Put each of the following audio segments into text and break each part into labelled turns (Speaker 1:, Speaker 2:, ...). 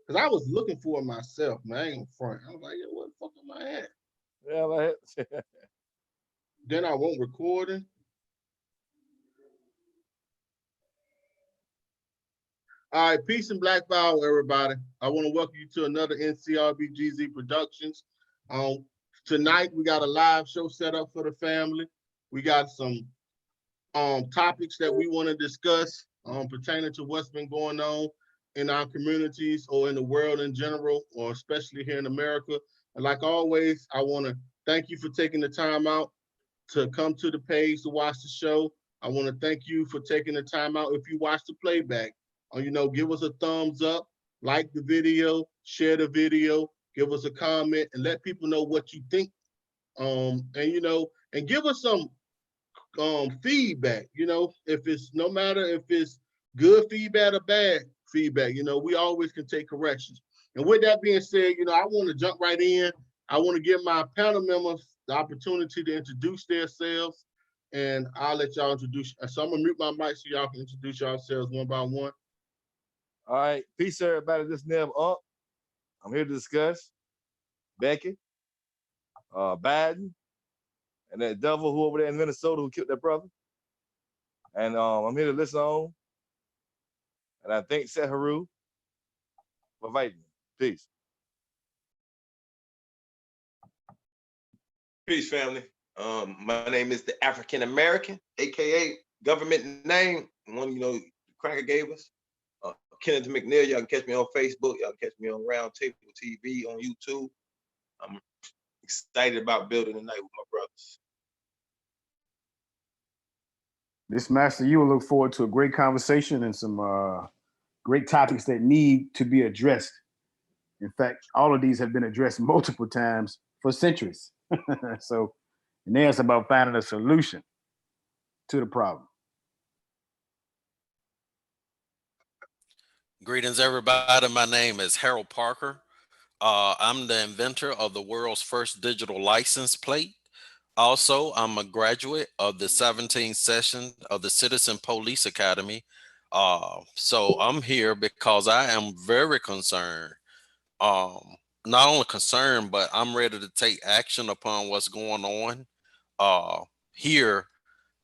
Speaker 1: Cause I was looking for it myself, man. I ain't gonna front. I was like, yeah, what the fuck am I at?
Speaker 2: Yeah, like,
Speaker 1: Then I won't recording. All right, peace and black power, everybody. I want to welcome you to another NCRBGZ Productions. Um, Tonight we got a live show set up for the family. We got some topics that we want to discuss pertaining to what's been going on in our communities or in the world in general, or especially here in America. And like always, I want to thank you for taking the time out to come to the page to watch the show. I want to thank you for taking the time out. If you watch the playback, give us a thumbs up, like the video, share the video, give us a comment, and let people know what you think. And give us some feedback. If it's no matter if it's good feedback or bad feedback, we always can take corrections. And with that being said, I want to jump right in. I want to give my panel members the opportunity to introduce themselves, and I'll let y'all introduce. So I'm gonna mute my mic so y'all can introduce yourselves one by one.
Speaker 2: all right. Peace, everybody. This name up. I'm here to discuss Becky, Biden, and that devil who over there in Minnesota who killed their brother. And I'm here to listen on. And I thank Seth Haru for inviting me. Peace.
Speaker 3: Peace, family. My name is the African American, aka government name, one Cracker gave us. Kenneth McNeil. Y'all can catch me on Facebook. Y'all can catch me on Roundtable TV on YouTube. I'm excited about building tonight with my brothers.
Speaker 4: This Master, you will look forward to a great conversation and some great topics that need to be addressed. In fact, all of these have been addressed multiple times for centuries. So, and now it's about finding a solution to the problem.
Speaker 5: Greetings, everybody. My name is Harold Parker. I'm the inventor of the world's first digital license plate. Also, I'm a graduate of the 17th session of the Citizen Police Academy. So I'm here because I am very concerned. Not only concerned, but I'm ready to take action upon what's going on. Here,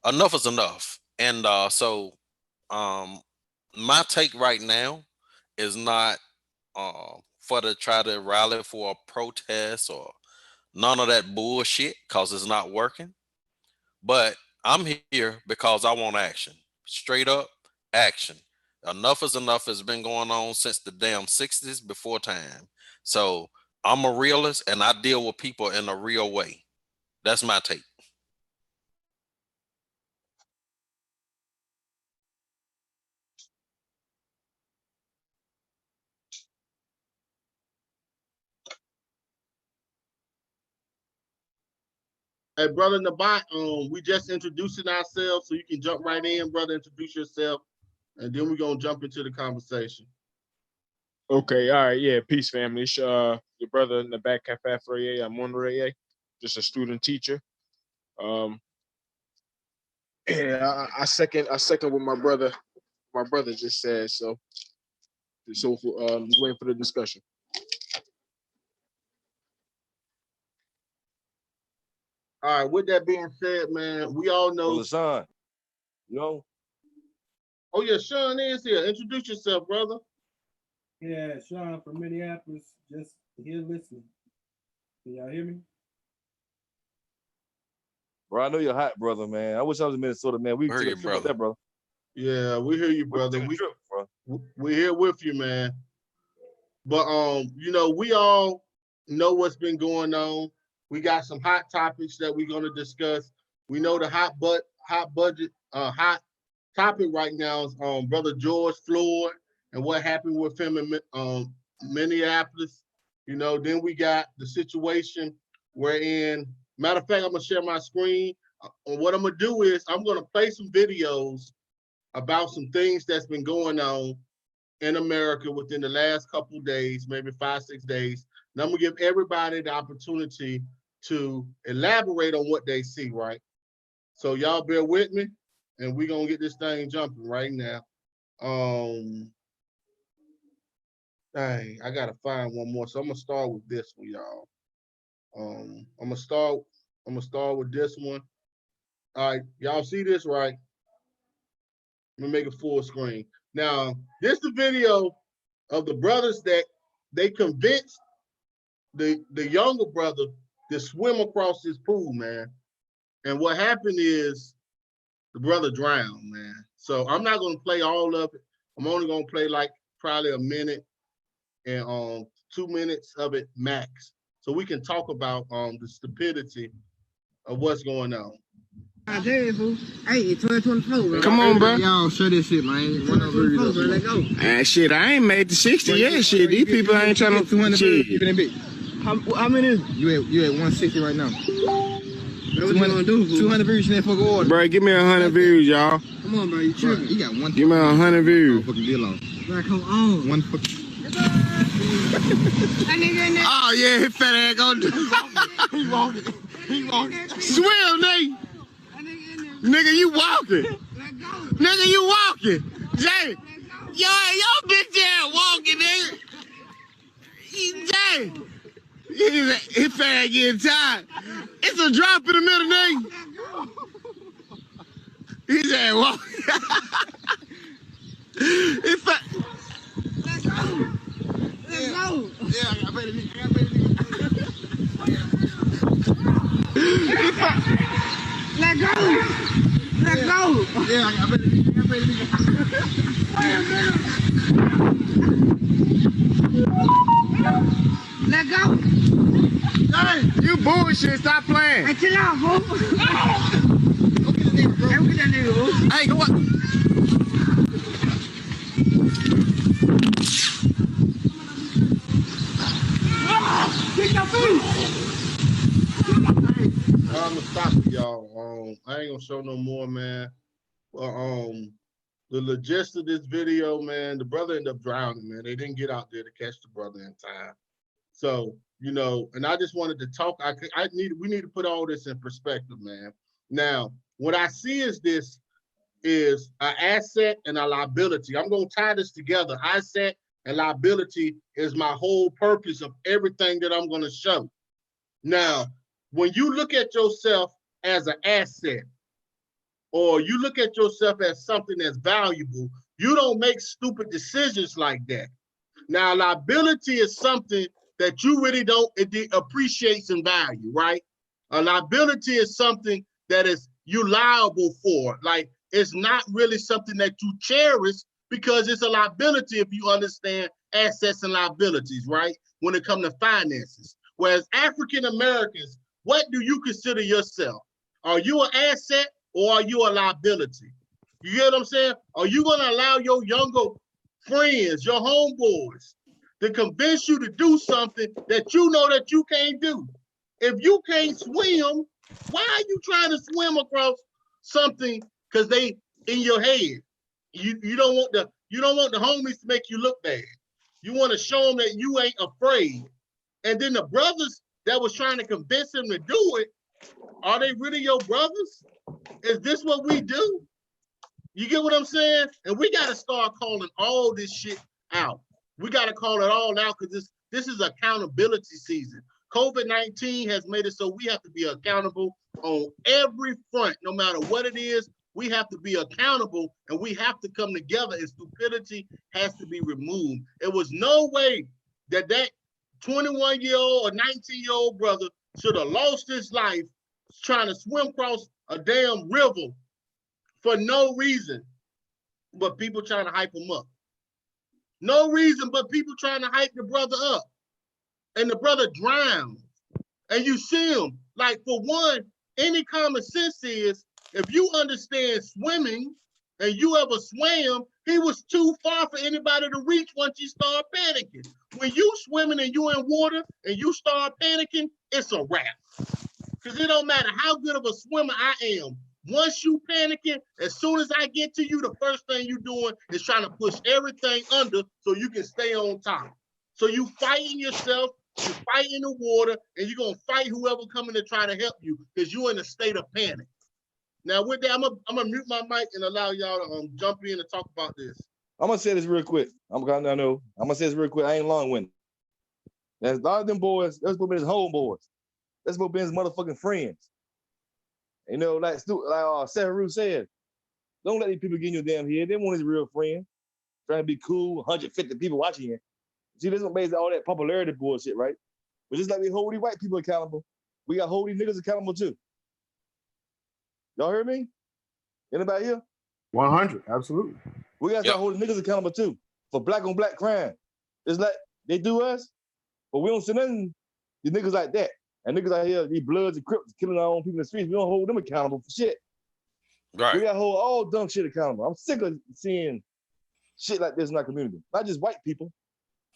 Speaker 5: enough is enough. And so my take right now is not for to try to rally for a protest or none of that bullshit because it's not working. But I'm here because I want action. Straight up action. Enough is enough has been going on since the damn 60s before time. So I'm a realist and I deal with people in a real way. That's my take.
Speaker 1: Hey, brother Nabat, we just introducing ourselves, so you can jump right in, brother. Introduce yourself, and then we're gonna jump into the conversation.
Speaker 6: Okay, all right, yeah, peace, family. It's your brother in the back cafe Fourier. I'm Monterey, just a student teacher. Yeah, I second what my brother just said. So just waiting for the discussion.
Speaker 1: All right. With that being said, man, we all know.
Speaker 2: Brother Sean, you know?
Speaker 1: Oh yeah, Sean is here. Introduce yourself, brother.
Speaker 7: Yeah, Sean from Minneapolis, just here listening. Can y'all hear me?
Speaker 2: Bro, I know you're hot, brother, man. I wish I was in Minnesota, man. We
Speaker 5: Hear
Speaker 2: took
Speaker 5: you,
Speaker 2: a trip up there, brother.
Speaker 1: Yeah, we hear you, brother.
Speaker 2: We took a trip, bro.
Speaker 1: We're here with you, man. But we all know what's been going on. We got some hot topics that we're gonna discuss. We know the hot topic right now is brother George Floyd and what happened with him in Minneapolis. Then we got the situation wherein, matter of fact, I'm gonna share my screen. What I'm gonna do is I'm gonna play some videos about some things that's been going on in America within the last couple of days, maybe 5-6 days. And I'm gonna give everybody the opportunity to elaborate on what they see, right? So y'all bear with me, and we're gonna get this thing jumping right now. Dang, I gotta find one more. So I'm gonna start with this one, y'all. I'm gonna start with this one. All right, y'all see this, right? Let me make it full screen. Now, this is the video of the brothers that they convinced the younger brother to swim across this pool, man. And what happened is the brother drowned, man. So I'm not gonna play all of it. I'm only gonna play like probably a minute and 2 minutes of it max, so we can talk about the stupidity of what's going on.
Speaker 8: Hey, 2024.
Speaker 6: Come on, bro.
Speaker 8: Y'all show this shit, man. 2024, let go.
Speaker 6: Shit, I ain't made the 60 yet. Shit, these people ain't trying to 200 shit. How many is you at 160 right now?
Speaker 8: What you gonna do, fool?
Speaker 6: 200 views in that fucking order. Bro, give me 100 views, y'all.
Speaker 8: Come on, bro. You tripping. You got one.
Speaker 6: Give me 100 views.
Speaker 8: Fucking deal on. Bro, come on.
Speaker 6: One fucking. Oh yeah, his fat ass gonna do. He walking. He walking. Swim, nigga. Nigga, you walking. Nigga, you walking. Jay. Yo, bitch ass walking, nigga. Jay. His fat ass getting tired. It's a drop in the middle, nigga. He's ass walking. It's fat.
Speaker 8: Let's go.
Speaker 6: Yeah, I got better nigga.
Speaker 8: Let go.
Speaker 6: Yeah, I got better nigga.
Speaker 8: Let go.
Speaker 6: Hey, you bullshit. Stop playing.
Speaker 8: Hey, chill out, fool. Go get the nigga, bro. Hey, get that nigga, fool.
Speaker 6: Hey, go on.
Speaker 8: Kick your feet.
Speaker 1: I'm gonna stop it, y'all. I ain't gonna show no more, man. But the logistics of this video, man, the brother ended up drowning, man. They didn't get out there to catch the brother in time. So, you know, and I just wanted to talk. We need to put all this in perspective, man. Now, what I see is this is an asset and a liability. I'm gonna tie this together. Asset and liability is my whole purpose of everything that I'm gonna show. Now, when you look at yourself as an asset, or you look at yourself as something that's valuable, you don't make stupid decisions like that. Now, liability is something that you really don't appreciate and value, right? A liability is something that is you liable for. Like, it's not really something that you cherish because it's a liability if you understand assets and liabilities, right? When it comes to finances. Whereas African Americans, what do you consider yourself? Are you an asset or are you a liability? You get what I'm saying? Are you gonna allow your younger friends, your homeboys, to convince you to do something that you know that you can't do? If you can't swim, why are you trying to swim across something? Because they in your head. You don't want the homies to make you look bad. You want to show them that you ain't afraid. And then the brothers that was trying to convince him to do it, are they really your brothers? Is this what we do? You get what I'm saying? And we got to start calling all this shit out. We got to call it all out because this is accountability season. COVID-19 has made it so we have to be accountable on every front, no matter what it is. We have to be accountable and we have to come together, and stupidity has to be removed. It was no way that 21-year-old or 19-year-old brother should have lost his life trying to swim across a damn river for no reason but people trying to hype him up. No reason but people trying to hype the brother up. And the brother drowns. And you see him. Like, for one, any common sense is if you understand swimming and you ever swam, he was too far for anybody to reach once you start panicking. When you swimming and you in water and you start panicking, it's a wrap. Because it don't matter how good of a swimmer I am. Once you panicking, as soon as I get to you, the first thing you doing is trying to push everything under so you can stay on top. So you fighting yourself, you fighting the water, and you're going to fight whoever coming to try to help you because you're in a state of panic. Now, with that, I'm gonna mute my mic and allow y'all to jump in and talk about this.
Speaker 2: I'm gonna say this real quick. I'm gonna say this real quick. I ain't long winded. There's a lot of them boys. That's supposed to be his homeboys. That's supposed to be his motherfucking friends. You know, like Seharu said, don't let these people get in your damn head. They want his real friend. Trying to be cool, 150 people watching you. See, this is based on all that popularity bullshit, right? But just like we hold these white people accountable, we got to hold these niggas accountable too. Y'all hear me? Anybody here?
Speaker 4: 100, absolutely.
Speaker 2: We got to start holding niggas accountable too for black on black crime. It's like they do us, but we don't see nothing to niggas like that. And niggas out here, these Bloods and Crips killing our own people in the streets, we don't hold them accountable for shit.
Speaker 5: Right.
Speaker 2: We got to hold all dumb shit accountable. I'm sick of seeing shit like this in our community. Not just white people,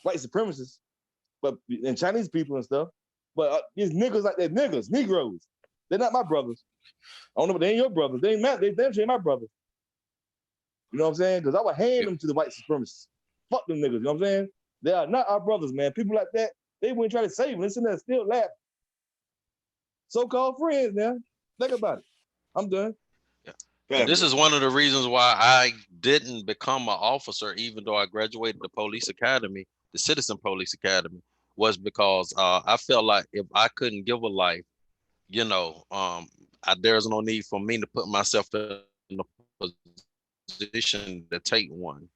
Speaker 2: white supremacists, and Chinese people and stuff. But these niggas like that, Negroes. They're not my brothers. I don't know, but they ain't your brothers. They damn sure ain't my brothers. You know what I'm saying? Because I would hand them to the white supremacists. Fuck them niggas, you know what I'm saying? They are not our brothers, man. People like that, they wouldn't try to save them. Listen, they're still laughing. So-called friends now. Think about it. I'm done.
Speaker 5: And this is one of the reasons why I didn't become an officer, even though I graduated the police academy, the Citizen Police Academy, was because I felt like if I couldn't give a life, you know, there's no need for me to put myself in a position to take one.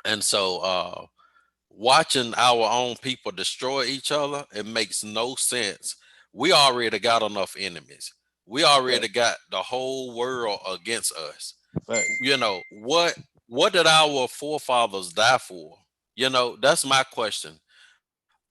Speaker 5: And so watching our own people destroy each other, it makes no sense. We already got enough enemies. We already got the whole world against us.
Speaker 2: Right.
Speaker 5: You know, what did our forefathers die for? You know, that's my question.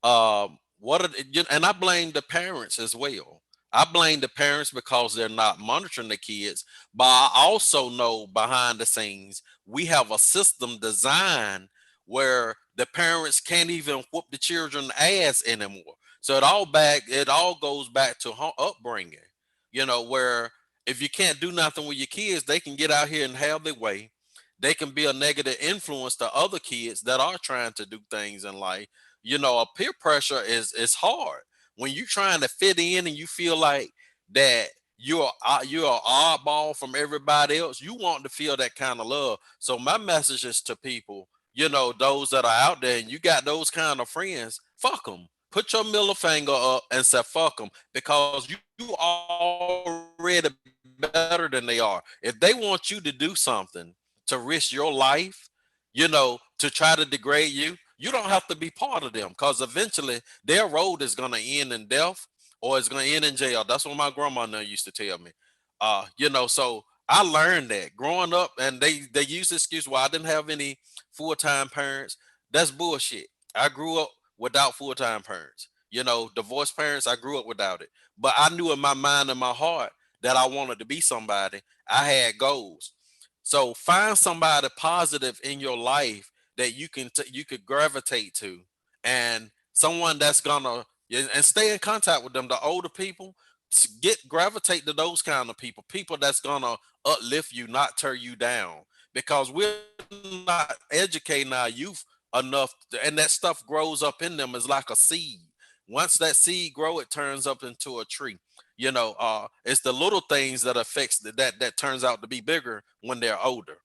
Speaker 5: And I blame the parents as well. I blame the parents because they're not monitoring the kids, but I also know behind the scenes we have a system designed where the parents can't even whoop the children ass anymore. So it all goes back to upbringing. You know, where if you can't do nothing with your kids, they can get out here and have their way. They can be a negative influence to other kids that are trying to do things in life. You know, a peer pressure is hard when you're trying to fit in and you feel like that you're an oddball from everybody else. You want to feel that kind of love. So my message is to people, you know, those that are out there and you got those kind of friends, fuck them. Put your middle finger up and say fuck them, because you already better than they are. If they want you to do something to risk your life, you know, to try to degrade you, you don't have to be part of them, because eventually their road is going to end in death or it's going to end in jail. That's what my grandma used to tell me. You know, so I learned that growing up, and they use the excuse, well, I didn't have any full-time parents. That's bullshit. I grew up without full-time parents. You know, divorced parents, I grew up without it. But I knew in my mind and my heart that I wanted to be somebody. I had goals. So find somebody positive in your life that you could gravitate to, and someone that's gonna, and stay in contact with them. The older people, gravitate to those kind of people that's gonna uplift you, not tear you down, because we're not educating our youth enough and that stuff grows up in them as like a seed. Once that seed grow, it turns up into a tree. You know, it's the little things that affects that turns out to be bigger when they're older.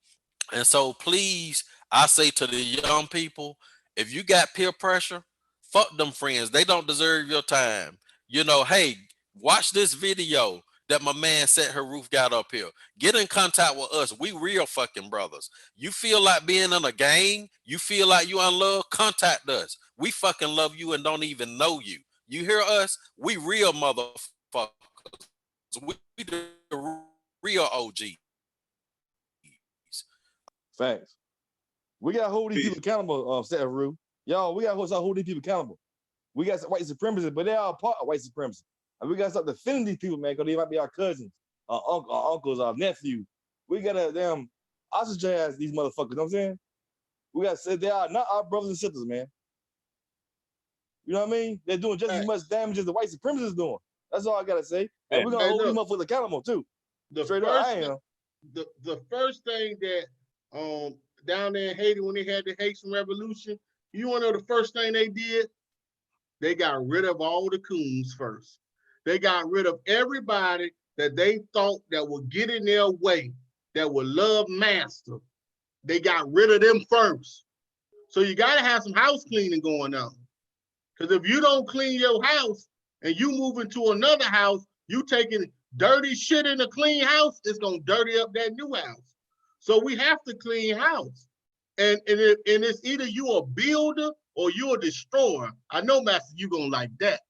Speaker 5: And so please, I say to the young people, if you got peer pressure, fuck them friends. They don't deserve your time. You know, hey, watch this video that my man Set Her Roof got up here. Get in contact with us. We real fucking brothers. You feel like being in a gang, you feel like you in love, contact us. We fucking love you and don't even know you. You hear us? We real motherfuckers. We the real OGs.
Speaker 2: Facts. We got to hold these people accountable, Seharu. Y'all, we got to hold these people accountable. We got some white supremacists, but they are part of white supremacy. And we got to start defending these people, man, because they might be our cousins, our uncles, our nephews. We got to damn ostracize these motherfuckers, you know what I'm saying? We got to say they are not our brothers and sisters, man. You know what I mean? They're doing just as much damage as the white supremacists doing. That's all I got to say. And we're going to hold these motherfuckers accountable, too. Straight up, I am.
Speaker 1: The first thing that down there in Haiti, when they had the Haitian Revolution, you want to know the first thing they did? They got rid of all the coons first. They got rid of everybody that they thought that would get in their way, that would love master. they got rid of them first. So you got to have some house cleaning going on. Because if you don't clean your house and you move into another house, you taking dirty shit in a clean house, it's going to dirty up that new house. So we have to clean house. And it's either you a builder or you a destroyer. I know, Master, you going to like that.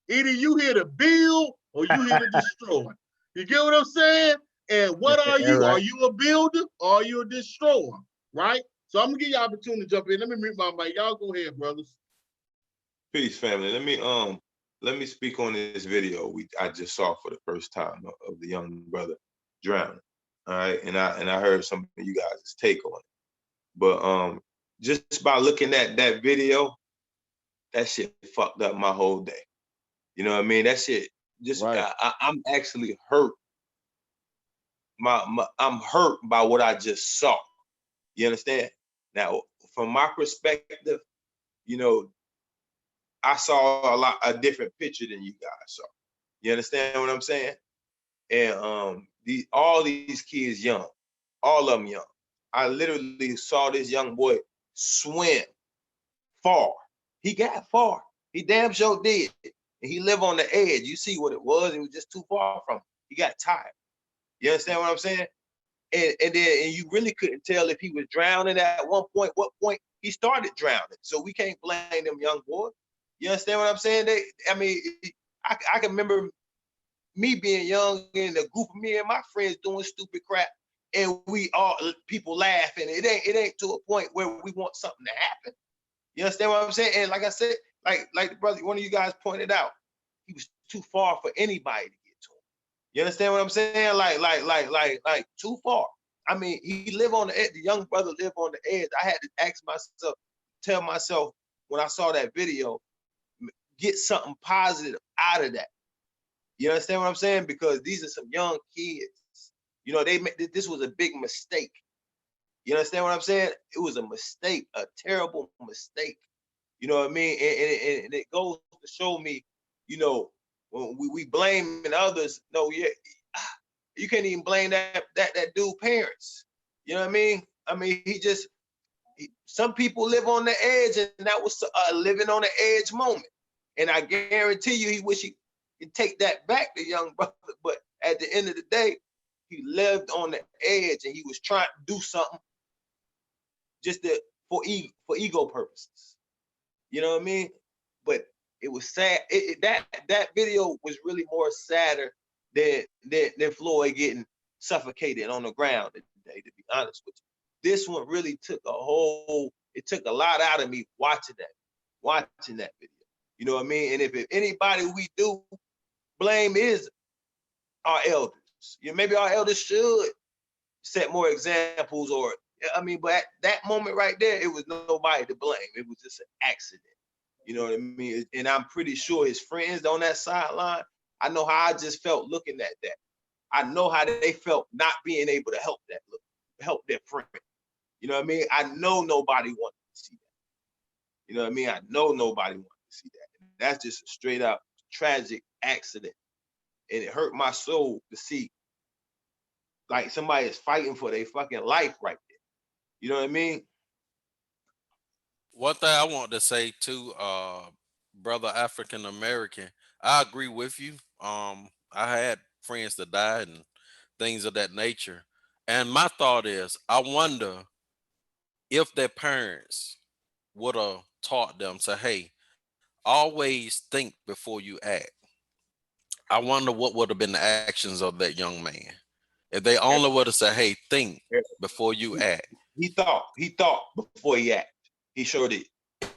Speaker 1: Either you here to build or you here to destroy. You get what I'm saying? And what are you?
Speaker 4: Right.
Speaker 1: Are you a builder or are you a destroyer? Right? So I'm going to give you an opportunity to jump in. Let me mute my mic. Y'all go ahead, brothers.
Speaker 3: Peace, family. Let me speak on this video I just saw for the first time of the young brother drowning. All right, and I heard some of you guys' take on it. But just by looking at that video, that shit fucked up my whole day. You know what I mean? That shit just
Speaker 2: Right.
Speaker 3: I'm actually hurt. I'm hurt by what I just saw. You understand? Now, from my perspective, you know, I saw a different picture than you guys saw. You understand what I'm saying? And all these kids young, all of them young. I literally saw this young boy swim far. He got far. He damn sure did. And he lived on the edge. You see what it was. It was just too far from him. He got tired. You understand what I'm saying? And you really couldn't tell if he was drowning at one point, what point he started drowning. So we can't blame them young boys. You understand what I'm saying? I can remember me being young and a group of me and my friends doing stupid crap, and we all people laughing. It ain't to a point where we want something to happen. You understand what I'm saying? And like I said, like the brother, one of you guys pointed out, he was too far for anybody to get to him. You understand what I'm saying? Like too far. I mean, he lived on the edge. The young brother lived on the edge. I had to tell myself when I saw that video, get something positive out of that. You understand what I'm saying? Because these are some young kids. You know, this was a big mistake. You understand what I'm saying? It was a mistake, a terrible mistake. You know what I mean? And it goes to show me, you know, when we blaming others, no, yeah, you can't even blame that dude parents. You know what I mean? I mean, some people live on the edge, and that was a living on the edge moment. And I guarantee you, he wish he could take that back, the young brother. But at the end of the day, he lived on the edge, and he was trying to do something just for ego purposes. You know what I mean? But it was sad. That video was really more sadder than Floyd getting suffocated on the ground today, to be honest with you. This one really took a lot out of me watching that video. You know what I mean? And if anybody we do blame is our elders. You know, maybe our elders should set more examples, or I mean, but at that moment right there, it was nobody to blame. It was just an accident. You know what I mean? And I'm pretty sure his friends on that sideline, I know how I just felt looking at that. I know how they felt not being able to help their friend. You know what I mean? I know nobody wanted to see that. You know what I mean? I know nobody wanted to see that. That's just a straight up tragic accident. And it hurt my soul to see like somebody is fighting for their fucking life right there. You know what I mean?
Speaker 5: One thing I want to say too, brother African American, I agree with you. I had friends that died and things of that nature. And my thought is, I wonder if their parents would have taught them to, hey, always think before you act. I wonder what would have been the actions of that young man if they only would have said, hey, think before you act.
Speaker 3: He thought before he acted. He sure did.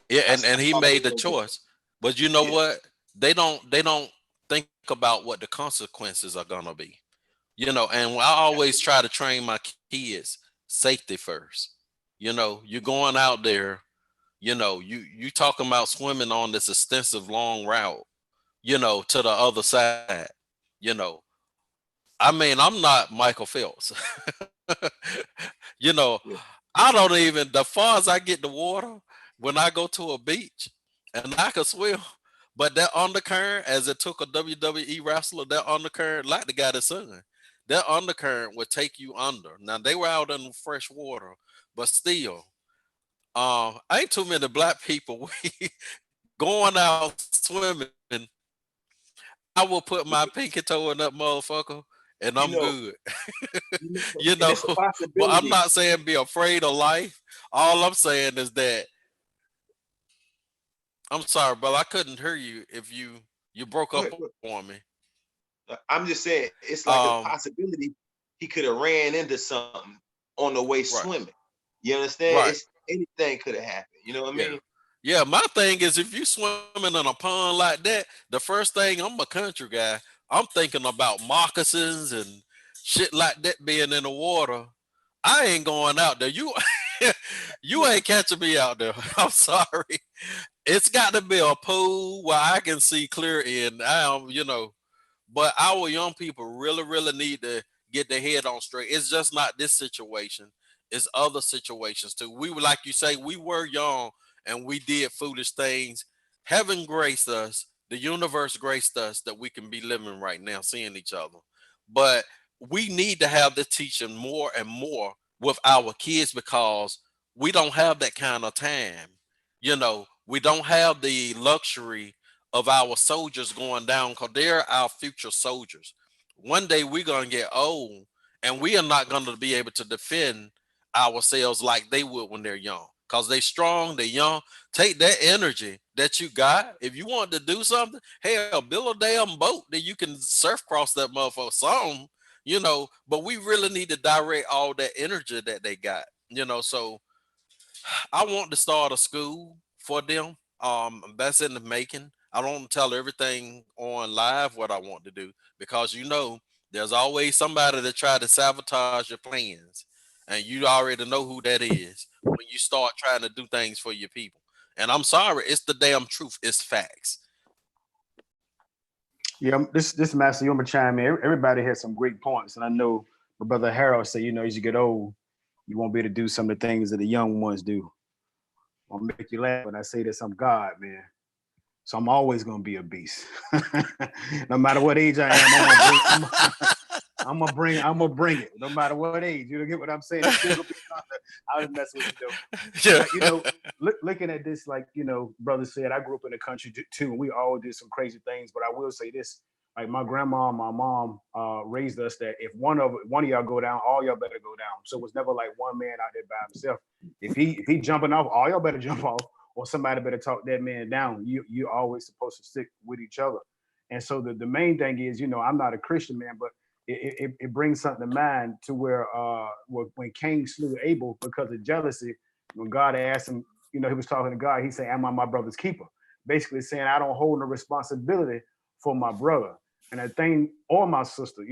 Speaker 5: Yeah, and he made the choice. But you know what? They don't think about what the consequences are gonna be. You know, and I always try to train my kids safety first. You know, you're going out there, you know, you talking about swimming on this extensive long route, you know, to the other side. You know, I mean, I'm not Michael Phelps. You know,
Speaker 3: Yeah.
Speaker 5: I don't even, the far as I get the water when I go to a beach and I can swim, but that undercurrent, as it took a WWE wrestler, that undercurrent, like the guy that's son, that undercurrent would take you under. Now they were out in fresh water, but still, ain't too many black people going out swimming. I will put my pinky toe in that motherfucker and
Speaker 3: You
Speaker 5: I'm
Speaker 3: know,
Speaker 5: good.
Speaker 3: you know,
Speaker 5: You
Speaker 3: and
Speaker 5: know,
Speaker 3: it's a
Speaker 5: but I'm
Speaker 3: possibility.
Speaker 5: not saying be afraid of life. All I'm saying is that I'm sorry, but I couldn't hear you if you broke
Speaker 3: Go
Speaker 5: up
Speaker 3: ahead, go
Speaker 5: on me.
Speaker 3: ahead. I'm just saying it's like a
Speaker 5: Um,
Speaker 3: possibility he could have ran into something on the way
Speaker 5: right,
Speaker 3: swimming. You understand?
Speaker 5: right.
Speaker 3: It's anything could have happened. You know what I
Speaker 5: Yeah.
Speaker 3: mean?
Speaker 5: Yeah, my thing is if you swimming in a pond like that, the first thing, I'm a country guy, I'm thinking about moccasins and shit like that being in the water. I ain't going out there. You you ain't catching me out there. I'm sorry. It's got to be a pool where I can see clear in. But our young people really, really need to get their head on straight. It's just not this situation. It's other situations too. We were, like you say, we were young and we did foolish things. Heaven graced us, the universe graced us that we can be living right now, seeing each other. But we need to have the teaching more and more with our kids because we don't have that kind of time. We don't have the luxury of our soldiers going down because they're our future soldiers. One day we're going to get old and we are not going to be able to defend ourselves like they would when they're young because they strong, they're young. Take that energy that you got. If you want to do something, hell, build a damn boat that you can surf cross that motherfucker. But we really need to direct all that energy that they got, so I want to start a school for them. That's in the making. I don't tell everything on live what I want to do because there's always somebody that try to sabotage your plans, and you already know who that is when you start trying to do things for your people. And I'm sorry, it's the damn truth. It's facts.
Speaker 4: Yeah, this master, you want to chime in. Everybody has some great points, and I know my brother Harold said, as you get old, you won't be able to do some of the things that the young ones do. I'll make you laugh when I say this. I'm God, man. So I'm always gonna be a beast. No matter what age I am, I'm gonna bring it. No matter what age. You get what I'm saying? It's still gonna be I was messing with you though. But
Speaker 5: Yeah.
Speaker 4: looking at this, like brother said, I grew up in the country too, and we all did some crazy things. But I will say this: like my grandma, and my mom raised us that if one of y'all go down, all y'all better go down. So it was never like one man out there by himself. If he jumping off, all y'all better jump off, or somebody better talk that man down. You're always supposed to stick with each other. And so the main thing is, I'm not a Christian man, but it brings something to mind to where when Cain slew Abel because of jealousy, when God asked him, he was talking to God, he said, "Am I my brother's keeper?" Basically saying, I don't hold no responsibility for my brother. And a thing, or my sister,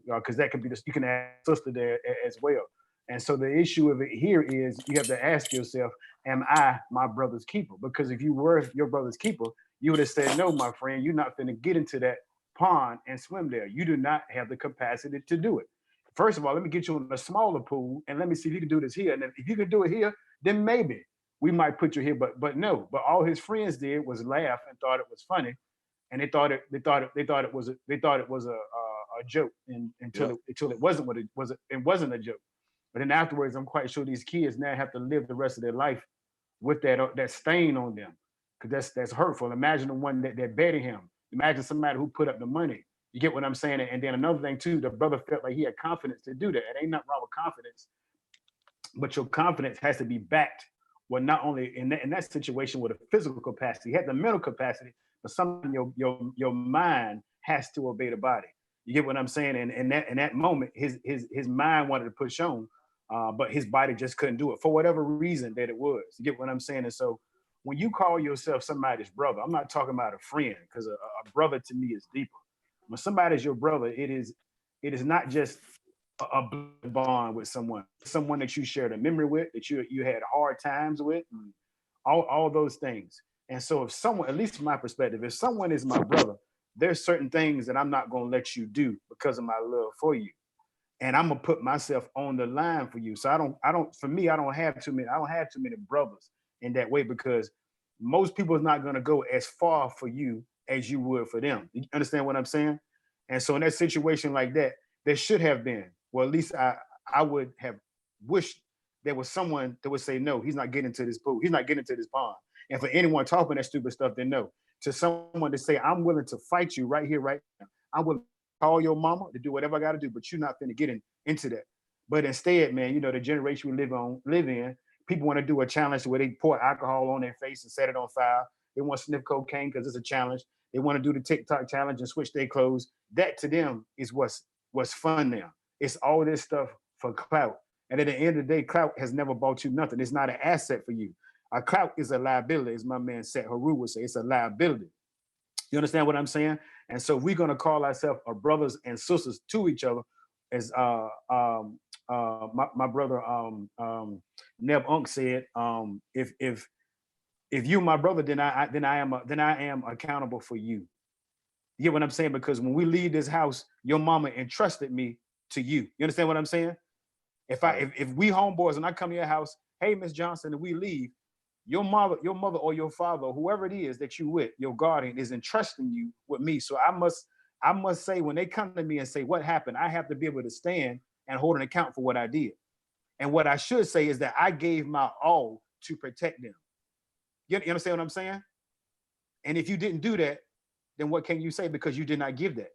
Speaker 4: because that could be you can ask sister there as well. And so the issue of it here is you have to ask yourself, am I my brother's keeper? Because if you were your brother's keeper, you would have said, no, my friend, you're not going to get into that pond and swim there. You do not have the capacity to do it. First of all, let me get you in a smaller pool and let me see if you can do this here. And if you can do it here, then maybe we might put you here. But no. But all his friends did was laugh and thought it was funny, and they thought it was a joke, and
Speaker 3: Yeah.
Speaker 4: until it wasn't it wasn't a joke. But then afterwards, I'm quite sure these kids now have to live the rest of their life with that stain on them, because that's hurtful. Imagine the one that betted him. Imagine somebody who put up the money. You get what I'm saying? And then another thing too, the brother felt like he had confidence to do that. It ain't nothing wrong with confidence, but your confidence has to be backed. Well, not only in that situation with a physical capacity, you had the mental capacity, but something your mind has to obey the body. You get what I'm saying? And in that moment, his mind wanted to push on, but his body just couldn't do it for whatever reason that it was. You get what I'm saying? And so when you call yourself somebody's brother, I'm not talking about a friend, because a brother to me is deeper. When somebody's your brother, it is not just a bond with someone that you shared a memory with, that you had hard times with, and all those things. And so if someone, at least from my perspective, if someone is my brother, there's certain things that I'm not going to let you do because of my love for you. And I'm gonna put myself on the line for you. So for me, I don't have too many brothers in that way, because most people is not gonna go as far for you as you would for them. You understand what I'm saying? And so in that situation like that, there should have been, well, at least I would have wished there was someone that would say, no, he's not getting into this pool. He's not getting into this pond. And for anyone talking that stupid stuff, then no. To someone to say, I'm willing to fight you right here, right now. I'm willing to call your mama to do whatever I got to do, but you're not going to get into that. But instead, man, you know, the generation we live in, people want to do a challenge where they pour alcohol on their face and set it on fire. They want to sniff cocaine because it's a challenge. They want to do the TikTok challenge and switch their clothes. That to them is what's fun now. It's all this stuff for clout. And at the end of the day, clout has never bought you nothing. It's not an asset for you. A clout is a liability, as my man Seth Haru would say. It's a liability. You understand what I'm saying? And so we're going to call ourselves our brothers and sisters to each other, as my brother Neb Unk said. If you my brother, then I am accountable for you. You get what I'm saying? Because when we leave this house, your mama entrusted me to you. You understand what I'm saying? If we homeboys and I come to your house, hey, Miss Johnson, and we leave, your mother or your father, or whoever it is that you with, your guardian is entrusting you with me. So I must say, when they come to me and say what happened, I have to be able to stand and hold an account for what I did. And what I should say is that I gave my all to protect them. You understand what I'm saying? And if you didn't do that, then what can you say? Because you did not give that.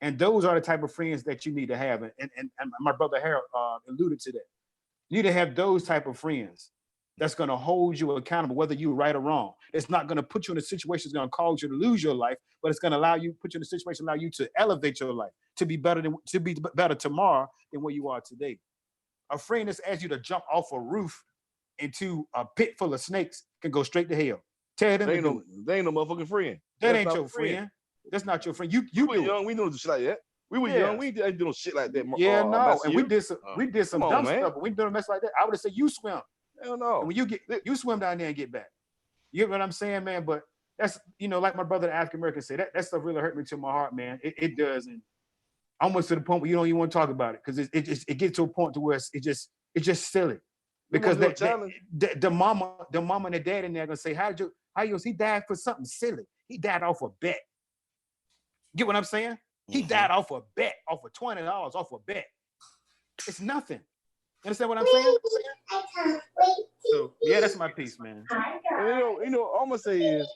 Speaker 4: And those are the type of friends that you need to have. And my brother Harold alluded to that. You need to have those type of friends that's going to hold you accountable, whether you're right or wrong. It's not going to put you in a situation that's going to cause you to lose your life, but it's going to put you in a situation, allow you to elevate your life, to be better tomorrow than where you are today. A friend that's asked you to jump off a roof into a pit full of snakes can go straight to hell. Tell them
Speaker 2: they ain't no motherfucking friend.
Speaker 4: That ain't your friend. That's not your friend. You
Speaker 2: were young. We knew shit like that. We were young. We didn't do no shit like that.
Speaker 4: Yeah, no. And we did some dumb stuff, but we did a mess like that. I would have said you swim.
Speaker 2: Hell no.
Speaker 4: And when you swim down there and get back. You get what I'm saying, man? But that's, you know, like my brother, the African American said, that stuff really hurt me to my heart, man. It does, and almost to the point where you don't even want to talk about it, because it gets to a point to where it's just silly. Because the mama and the dad in there gonna say, he died for something silly. He died off a bet. Get what I'm saying? He died off a bet, off of $20, off a bet. It's nothing. You understand what I'm saying? So yeah, that's my piece, man.
Speaker 2: And you know, all I'm gonna say is,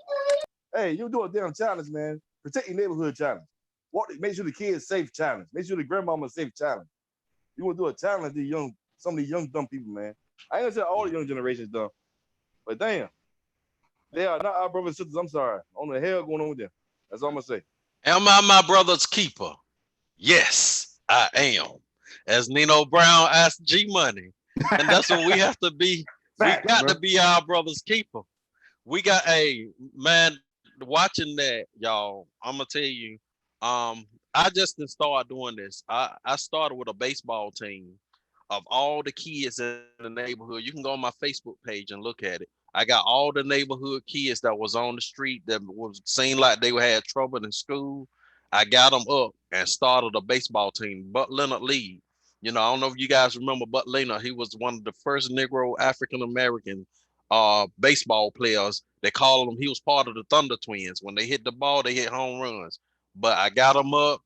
Speaker 2: hey, you do a damn challenge, man. Protect your neighborhood challenge. Make sure the kids safe challenge. Make sure the grandmama's safe challenge. You want to do a challenge to some of these young dumb people, man. I ain't gonna say all the young generations dumb, but damn, they are not our brothers and sisters. I'm sorry. I don't know the hell going on with them. That's all I'm gonna say.
Speaker 5: Am I my brother's keeper? Yes, I am. As Nino Brown asked G Money. And that's what we have to be. We got to be our brother's keeper. We got man, watching that, y'all, I'm gonna tell you, I just didn't start doing this. I started with a baseball team of all the kids in the neighborhood. You can go on my Facebook page and look at it. I got all the neighborhood kids that was on the street that was seemed like they had trouble in school. I got them up and started a baseball team, Butt Leonard League. You know, I don't know if you guys remember Butt Leonard. He was one of the first Negro African-American baseball players. They called him, he was part of the Thunder Twins. When they hit the ball, they hit home runs. But I got them up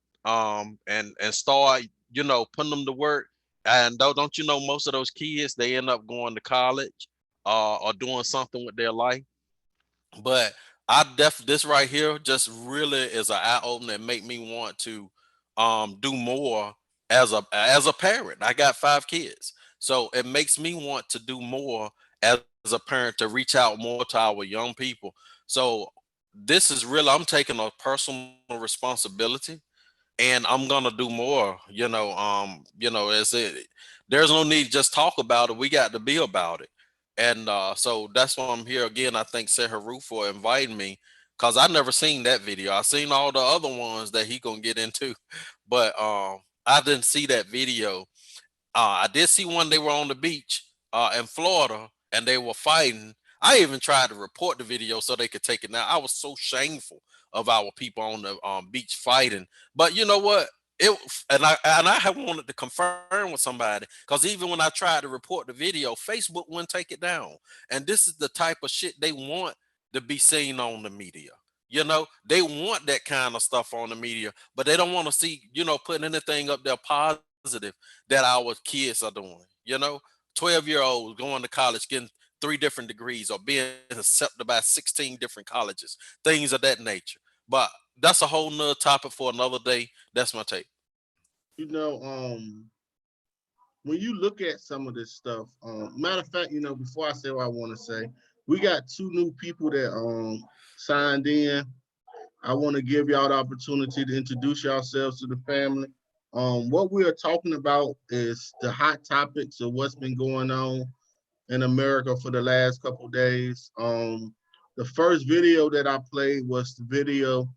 Speaker 5: and start, you know, putting them to work. And don't you know, most of those kids, they end up going to college or doing something with their life. But this right here just really is an eye opener and make me want to do more as a parent. I got 5 kids, so it makes me want to do more as a parent, to reach out more to our young people. So this is really, I'm taking a personal responsibility, and I'm gonna do more. There's no need to just talk about it. We got to be about it. And so that's why I'm here again. I thank Seharu for inviting me, because I never seen that video. I seen all the other ones that he gonna get into, but I didn't see that video. I did see one, they were on the beach in Florida and they were fighting. I even tried to report the video so they could take it down. I was so shameful of our people on the beach fighting. But you know what? I have wanted to confirm with somebody, because even when I tried to report the video, Facebook wouldn't take it down. And this is the type of shit they want to be seen on the media. You know, they want that kind of stuff on the media, but they don't want to see, you know, putting anything up there positive that our kids are doing, you know. 12-year-olds going to college, getting 3 different degrees, or being accepted by 16 different colleges, things of that nature. But that's a whole nother topic for another day. That's my take.
Speaker 1: You know, when you look at some of this stuff, matter of fact, before I say what I want to say, we got 2 new people that signed in. I want to give y'all the opportunity to introduce yourselves to the family. What we are talking about is the hot topics of what's been going on in America for the last couple of days. The first video that I played was the video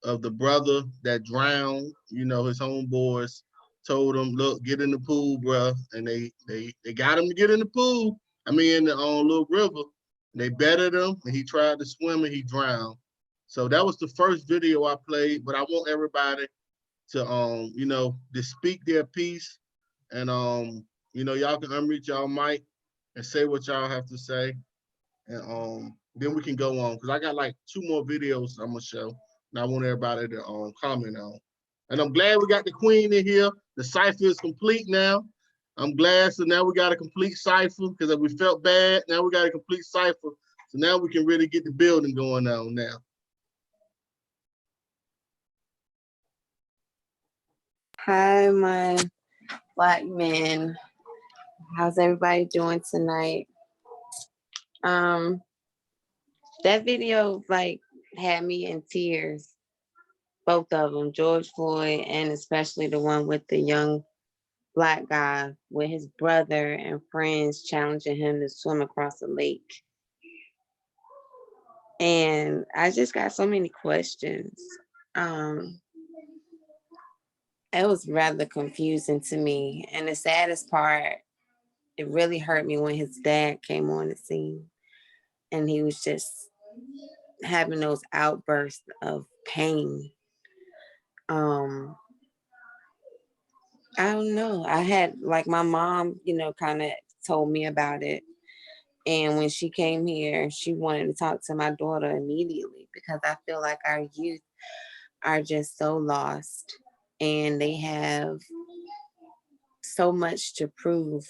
Speaker 1: of the brother that drowned. His homeboys told him, "Look, get in the pool, bro," and they got him to get in the pool. I mean, in the little river. They betted him, and he tried to swim and he drowned. So that was the first video I played. But I want everybody to to speak their piece, and y'all can unmute y'all mic and say what y'all have to say, and then we can go on, because I got like 2 more videos I'm gonna show, and I want everybody to comment on. And I'm glad we got the queen in here. The cipher is complete now. I'm glad. So now we got a complete cipher, because we felt bad. Now we got a complete cipher. So now we can really get the building going on now.
Speaker 9: Hi, my Black men. How's everybody doing tonight? That video had me in tears. Both of them, George Floyd, and especially the one with the young Black guy with his brother and friends challenging him to swim across the lake. And I just got so many questions. It was rather confusing to me. And the saddest part, it really hurt me when his dad came on the scene and he was just having those outbursts of pain. I don't know. I had my mom, kind of told me about it. And when she came here, she wanted to talk to my daughter immediately, because I feel like our youth are just so lost and they have so much to prove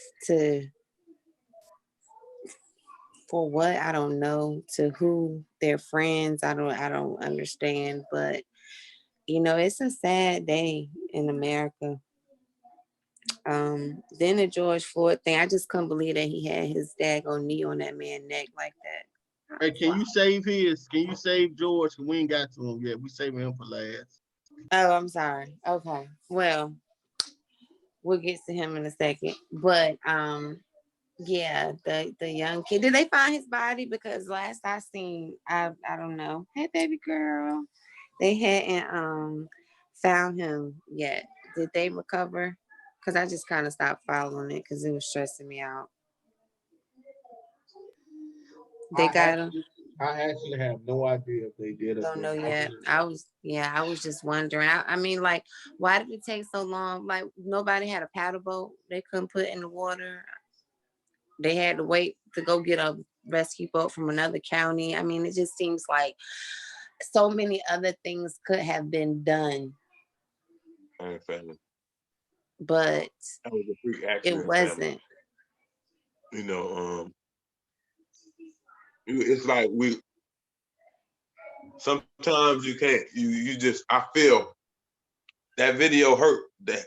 Speaker 9: for what, I don't know, to who, their friends, I don't understand. But it's a sad day in America. Then the George Floyd thing, I just couldn't believe that he had his daggone knee on that man's neck like that.
Speaker 1: Hey, can you save his? Can you save George? We ain't got to him yet. We saving him for last.
Speaker 9: Oh, I'm sorry. Okay. Well, we'll get to him in a second. But yeah, the young kid. Did they find his body? Because last I seen, I don't know. Hey, baby girl. They hadn't found him yet. Did they recover? Because I just kind of stopped following it because it was stressing me out. They got him.
Speaker 1: I actually have no idea if they did.
Speaker 9: Don't know yet. I was just wondering. I mean, why did it take so long? Nobody had a paddle boat they couldn't put in the water. They had to wait to go get a rescue boat from another county. I mean, it just seems like so many other things could have been done. But
Speaker 3: that was a freak accident,
Speaker 9: it wasn't.
Speaker 3: It's like sometimes you can't, you just, I feel that video hurt the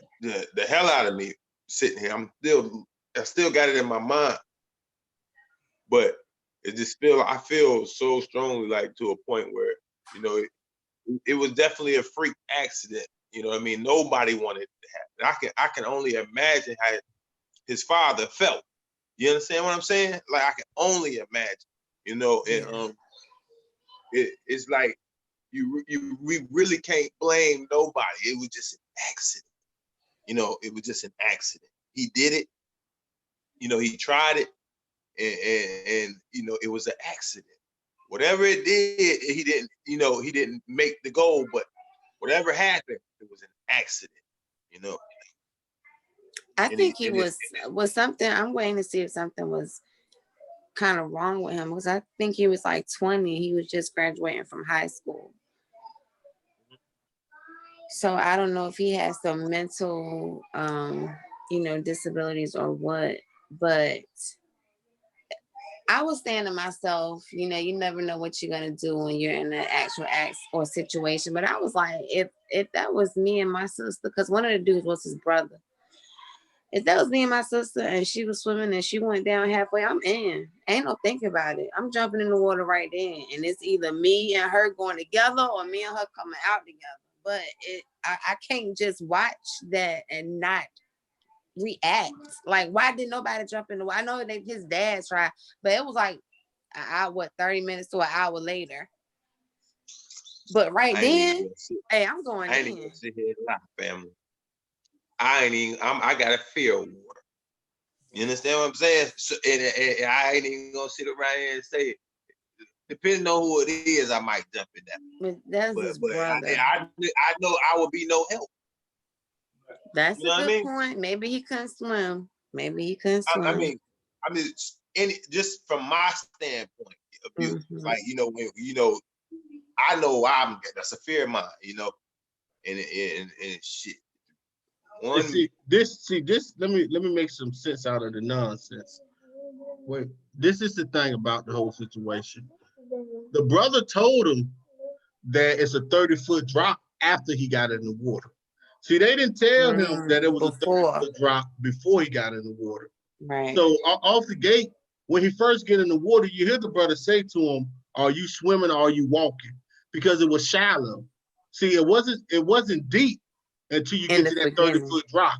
Speaker 3: hell out of me sitting here. I still got it in my mind, but I feel so strongly, to a point where, it was definitely a freak accident. You know what I mean? Nobody wanted it to happen. I can only imagine how his father felt. You understand what I'm saying? I can only imagine, and it's like we really can't blame nobody. It was just an accident. It was just an accident. He did it. He tried it, and it was an accident. Whatever it did, he didn't make the goal, but whatever happened, it was an accident.
Speaker 9: I think he was something. I'm waiting to see if something was kind of wrong with him, because I think he was 20. He was just graduating from high school. So I don't know if he has some mental, disabilities or what. But I was saying to myself, you know, you never know what you're gonna do when you're in an actual act or situation. But I was like, if that was me and my sister, because one of the dudes was his brother. If that was me and my sister and she was swimming and she went down halfway, I'm in. Ain't no thinking about it. I'm jumping in the water right then. And it's either me and her going together or me and her coming out together. But I can't just watch that and not react. Like, why did nobody jump in the water? I know that his dad tried, but it was like 30 minutes to an hour later. But right then, hey, I'm going
Speaker 3: I ain't even gonna sit here and lie, family. I got a fear of water. You understand what I'm saying? So, and I ain't even gonna sit around here and say, depending on who it is, I might jump in that.
Speaker 9: That's his brother.
Speaker 3: I know I will be no help.
Speaker 9: That's a good point. Maybe he couldn't swim. Maybe he couldn't swim.
Speaker 3: I mean, just from my standpoint of view, like I know that's a fear of mine, and shit.
Speaker 1: This. Let me make some sense out of the nonsense. Wait, this is the thing about the whole situation. The brother told him that it's a 30-foot drop after he got in the water. See, they didn't tell him that it was a 30-foot drop before he got in the water.
Speaker 9: Right.
Speaker 1: So off the gate, when he first get in the water, you hear the brother say to him, "Are you swimming or are you walking?" Because it was shallow. See, it wasn't deep until you get to that 30-foot drop.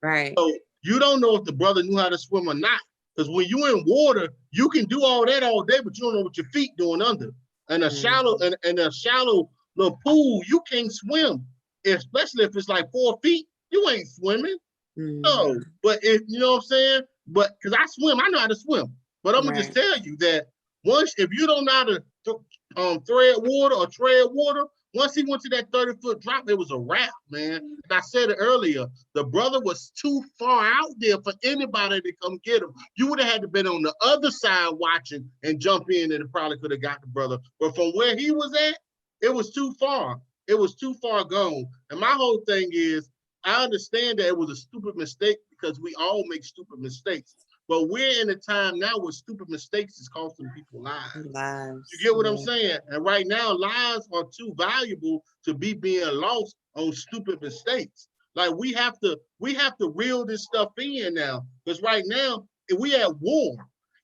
Speaker 9: Right.
Speaker 1: So you don't know if the brother knew how to swim or not. Because when you're in water, you can do all that all day, but you don't know what your feet doing under. And a shallow little pool, you can't swim, especially if it's like 4 feet. You ain't swimming. No, but if you know what I'm saying. But because I swim, I know how to swim. But I'm gonna just tell you that if you don't know how to thread water or tread water, once he went to that 30-foot drop, it was a wrap, man. And I said it earlier, the brother was too far out there for anybody to come get him. You would have had to been on the other side watching and jump in, and it probably could have got the brother. But from where he was at, it was too far. It was too far gone. And my whole thing is, I understand that it was a stupid mistake because we all make stupid mistakes. But we're in a time now where stupid mistakes is costing people lives. You get what I'm saying? And right now, lives are too valuable to be being lost on stupid mistakes. Like we have to reel this stuff in now. Because right now, if we at war,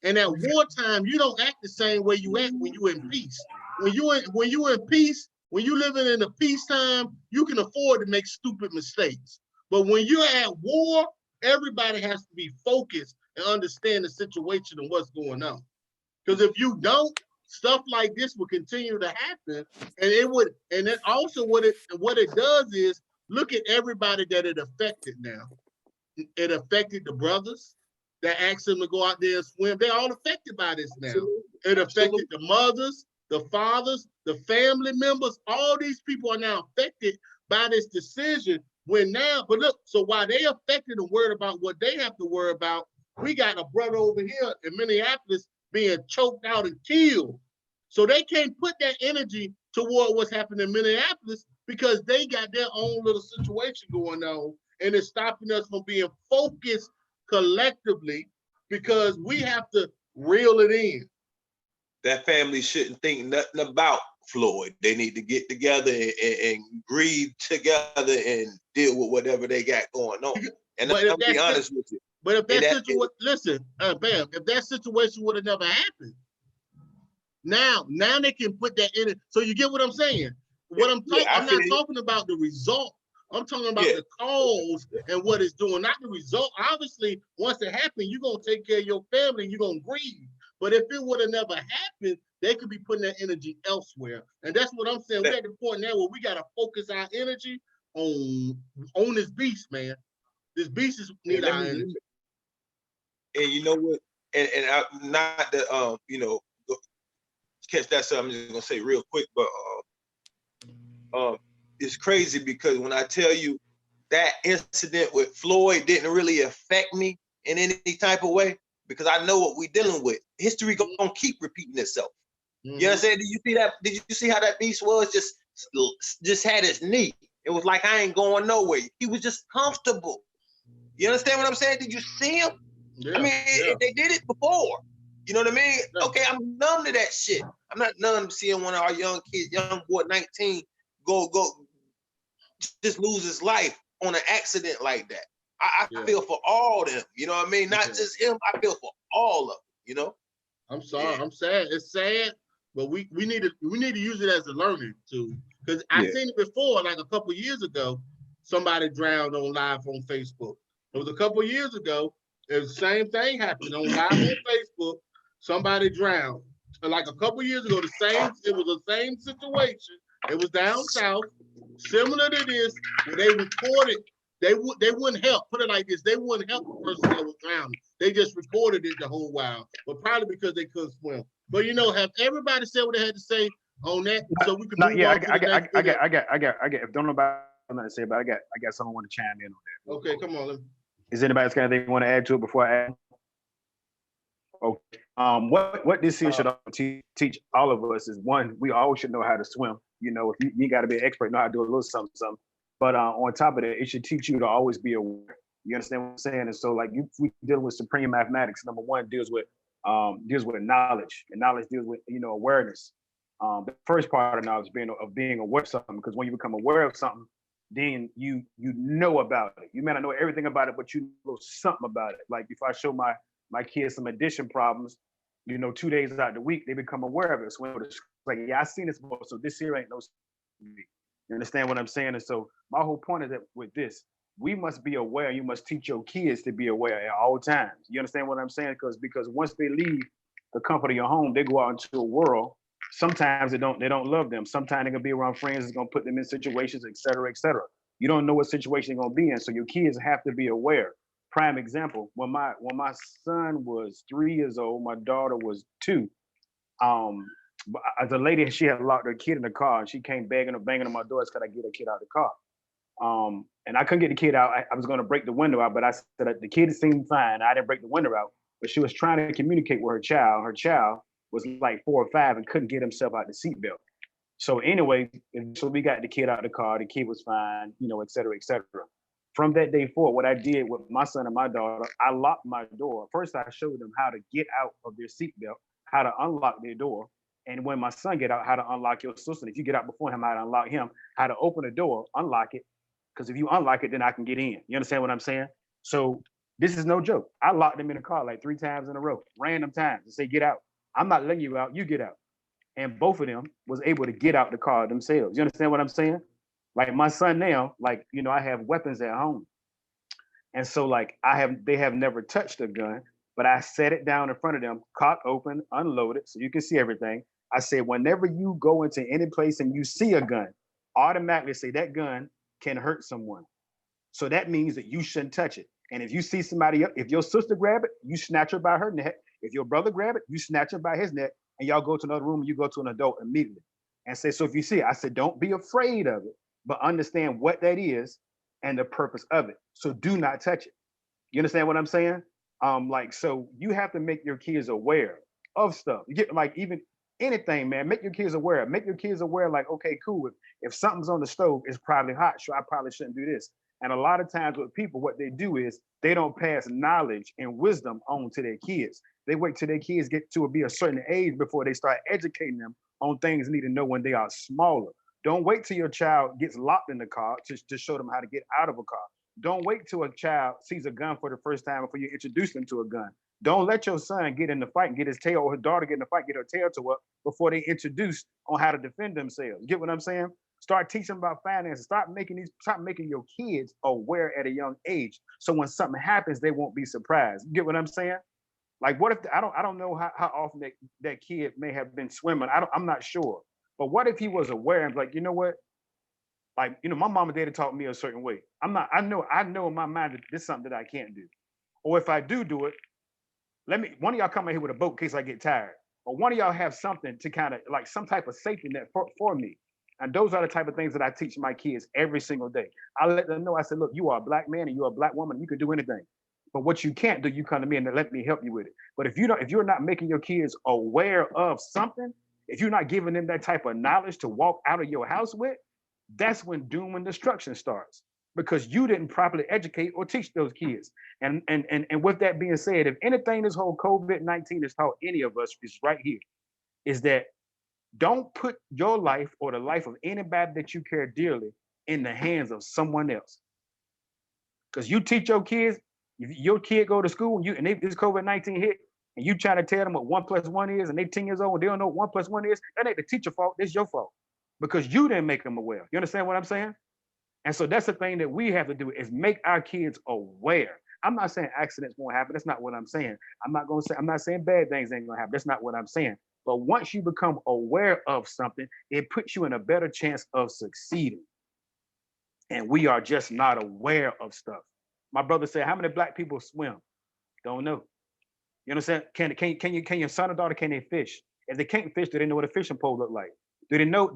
Speaker 1: and at wartime, you don't act the same way you act when you're in peace. When you in peace, when you living in a peacetime, you can afford to make stupid mistakes. But when you're at war, everybody has to be focused and understand the situation and what's going on. Because if you don't, stuff like this will continue to happen. And then also what it does is look at everybody that it affected now. It affected the brothers that asked them to go out there and swim. They're all affected by this now. It affected the mothers, the fathers, the family members. All these people are now affected by this decision. But look, so while they affected and worried about what they have to worry about, we got a brother over here in Minneapolis being choked out and killed. So they can't put that energy toward what's happening in Minneapolis because they got their own little situation going on, and it's stopping us from being focused collectively because we have to reel it in.
Speaker 3: That family shouldn't think nothing about Floyd. They need to get together and grieve together and deal with whatever they got going on. And I'll be honest with you.
Speaker 1: But if that situation, listen, Bam, if that situation would have never happened, now they can put that in it. So you get what I'm saying? I'm not talking about the result. I'm talking about the cause and what it's doing, not the result. Obviously, once it happened, you're gonna take care of your family and you're gonna grieve. But if it would have never happened, they could be putting that energy elsewhere. And that's what I'm saying. We're at the point now where we gotta focus our energy on this beast, man. This beast need our energy.
Speaker 3: And you know what? And I'm not to catch that. So I'm just gonna say real quick, but it's crazy because when I tell you that incident with Floyd didn't really affect me in any type of way, because I know what we're dealing with. History gonna keep repeating itself. You know what I'm saying? Did you see that? Did you see how that beast was? Just had his knee. It was like I ain't going nowhere. He was just comfortable. You understand what I'm saying? Did you see him? I mean, they did it before. You know what I mean? Okay, I'm numb to that shit. I'm not numb to seeing one of our young kids, young boy 19, go just lose his life on an accident like that. I feel for all of them. You know what I mean? Not just him. I feel for all of them. You know.
Speaker 1: I'm sorry. I'm sad. It's sad, but we need to use it as a learning tool. Because I seen it before, like a couple years ago. Somebody drowned on live on Facebook. It was a couple years ago. It was the same thing happened on live on Facebook. Somebody drowned. Like a couple years ago, it was the same situation. It was down south, similar to this, where they recorded. They wouldn't help. Put it like this: they wouldn't help the person that was drowning. They just recorded it the whole while, but probably because they couldn't swim. But have everybody said what they had to say on that, so we can move on to the next video.
Speaker 4: I got. If don't nobody have nothing to say, but I got someone want to chime in on that.
Speaker 1: Okay, come on.
Speaker 4: Is anybody else got anything want to add to it before I add? Okay. What this here should teach all of us is, one, we all should know how to swim. If you got to be an expert, know how to do a little something. But on top of that, it should teach you to always be aware. You understand what I'm saying? And so, like, we dealing with supreme mathematics. Number one deals with knowledge, and knowledge deals with awareness. The first part of knowledge being aware of something, because when you become aware of something, then you know about it. You may not know everything about it, but you know something about it. Like if I show my kids some addition problems, 2 days out of the week, they become aware of it. So it's like, yeah, I seen this before, so this here ain't no. You understand what I'm saying? And so my whole point is that with this, we must be aware. You must teach your kids to be aware at all times. You understand what I'm saying? Because once they leave the comfort of your home, they go out into a world. Sometimes they don't love them. Sometimes they're gonna be around friends that's gonna put them in situations, et cetera, et cetera. You don't know what situation they're gonna be in. So your kids have to be aware. Prime example, when my son was 3 years old, my daughter was 2. The lady, she had locked her kid in the car, and she came banging on my door. Could I get her kid out of the car? And I couldn't get the kid out. I was going to break the window out, but I said that the kid seemed fine. I didn't break the window out, but she was trying to communicate with her child. Her child was like 4 or 5 and couldn't get himself out the seatbelt. So anyway, so we got the kid out of the car. The kid was fine, et cetera, et cetera. From that day forward, what I did with my son and my daughter, I locked my door. First, I showed them how to get out of their seatbelt, how to unlock their door. And when my son get out, how to unlock your sister. If you get out before him, how to unlock him, how to open the door, unlock it. Because if you unlock it, then I can get in. You understand what I'm saying? So this is no joke. I locked them in the car like 3 times in a row, random times, and say, get out. I'm not letting you out, you get out. And both of them was able to get out the car themselves. You understand what I'm saying? Like my son now, I have weapons at home. And so they have never touched a gun, but I set it down in front of them, cock open, unload it, so you can see everything. I said, whenever you go into any place and you see a gun, automatically say that gun can hurt someone. So that means that you shouldn't touch it. And if you see somebody else, if your sister grab it, you snatch her by her neck. If your brother grab it, you snatch her by his neck, and y'all go to another room and you go to an adult immediately. And say, so if you see it, I said, don't be afraid of it, but understand what that is and the purpose of it. So do not touch it. You understand what I'm saying? So you have to make your kids aware of stuff. You get even anything, man. Make your kids aware. Make your kids aware, okay, cool. If something's on the stove, it's probably hot. So I probably shouldn't do this. And a lot of times with people, what they do is they don't pass knowledge and wisdom on to their kids. They wait till their kids get to be a certain age before they start educating them on things they need to know when they are smaller. Don't wait till your child gets locked in the car to show them how to get out of a car. Don't wait till a child sees a gun for the first time before you introduce them to a gun. Don't let your son get in the fight and get his tail, or his daughter get in the fight, get her tail to up before they introduce on how to defend themselves. Get what I'm saying? Start teaching them about finances. Start making your kids aware at a young age. So when something happens, they won't be surprised. You get what I'm saying? Like, what if I don't know how often that kid may have been swimming. I'm not sure. But what if he was aware and like, you know what? Like, my mom and daddy taught me a certain way. I know in my mind that this is something that I can't do. Or if I do it, one of y'all come in here with a boat in case I get tired. Or one of y'all have something to kind of like some type of safety net for me. And those are the type of things that I teach my kids every single day. I let them know, I said, look, you are a black man and you're a black woman, you can do anything. But what you can't do, you come to me and let me help you with it. But if you're not making your kids aware of something, if you're not giving them that type of knowledge to walk out of your house with, that's when doom and destruction starts. because you didn't properly educate or teach those kids. And with that being said, if anything this whole COVID-19 has taught any of us is right here, is that don't put your life or the life of anybody that you care dearly in the hands of someone else. Because you teach your kids, if your kid go to school and this COVID-19 hit, and you try to tell them what 1 + 1 is, and they 10 years old and they don't know what 1 + 1 is, that ain't the teacher's fault, it's your fault. Because you didn't make them aware. You understand what I'm saying? And so that's the thing that we have to do, is make our kids aware. I'm not saying accidents won't happen. That's not what I'm saying. I'm not saying bad things ain't gonna happen. That's not what I'm saying. But once you become aware of something, it puts you in a better chance of succeeding. And we are just not aware of stuff. My brother said, how many black people swim? Don't know. You understand? Can your son or daughter, can they fish? If they can't fish, do they know what a fishing pole look like? Do they know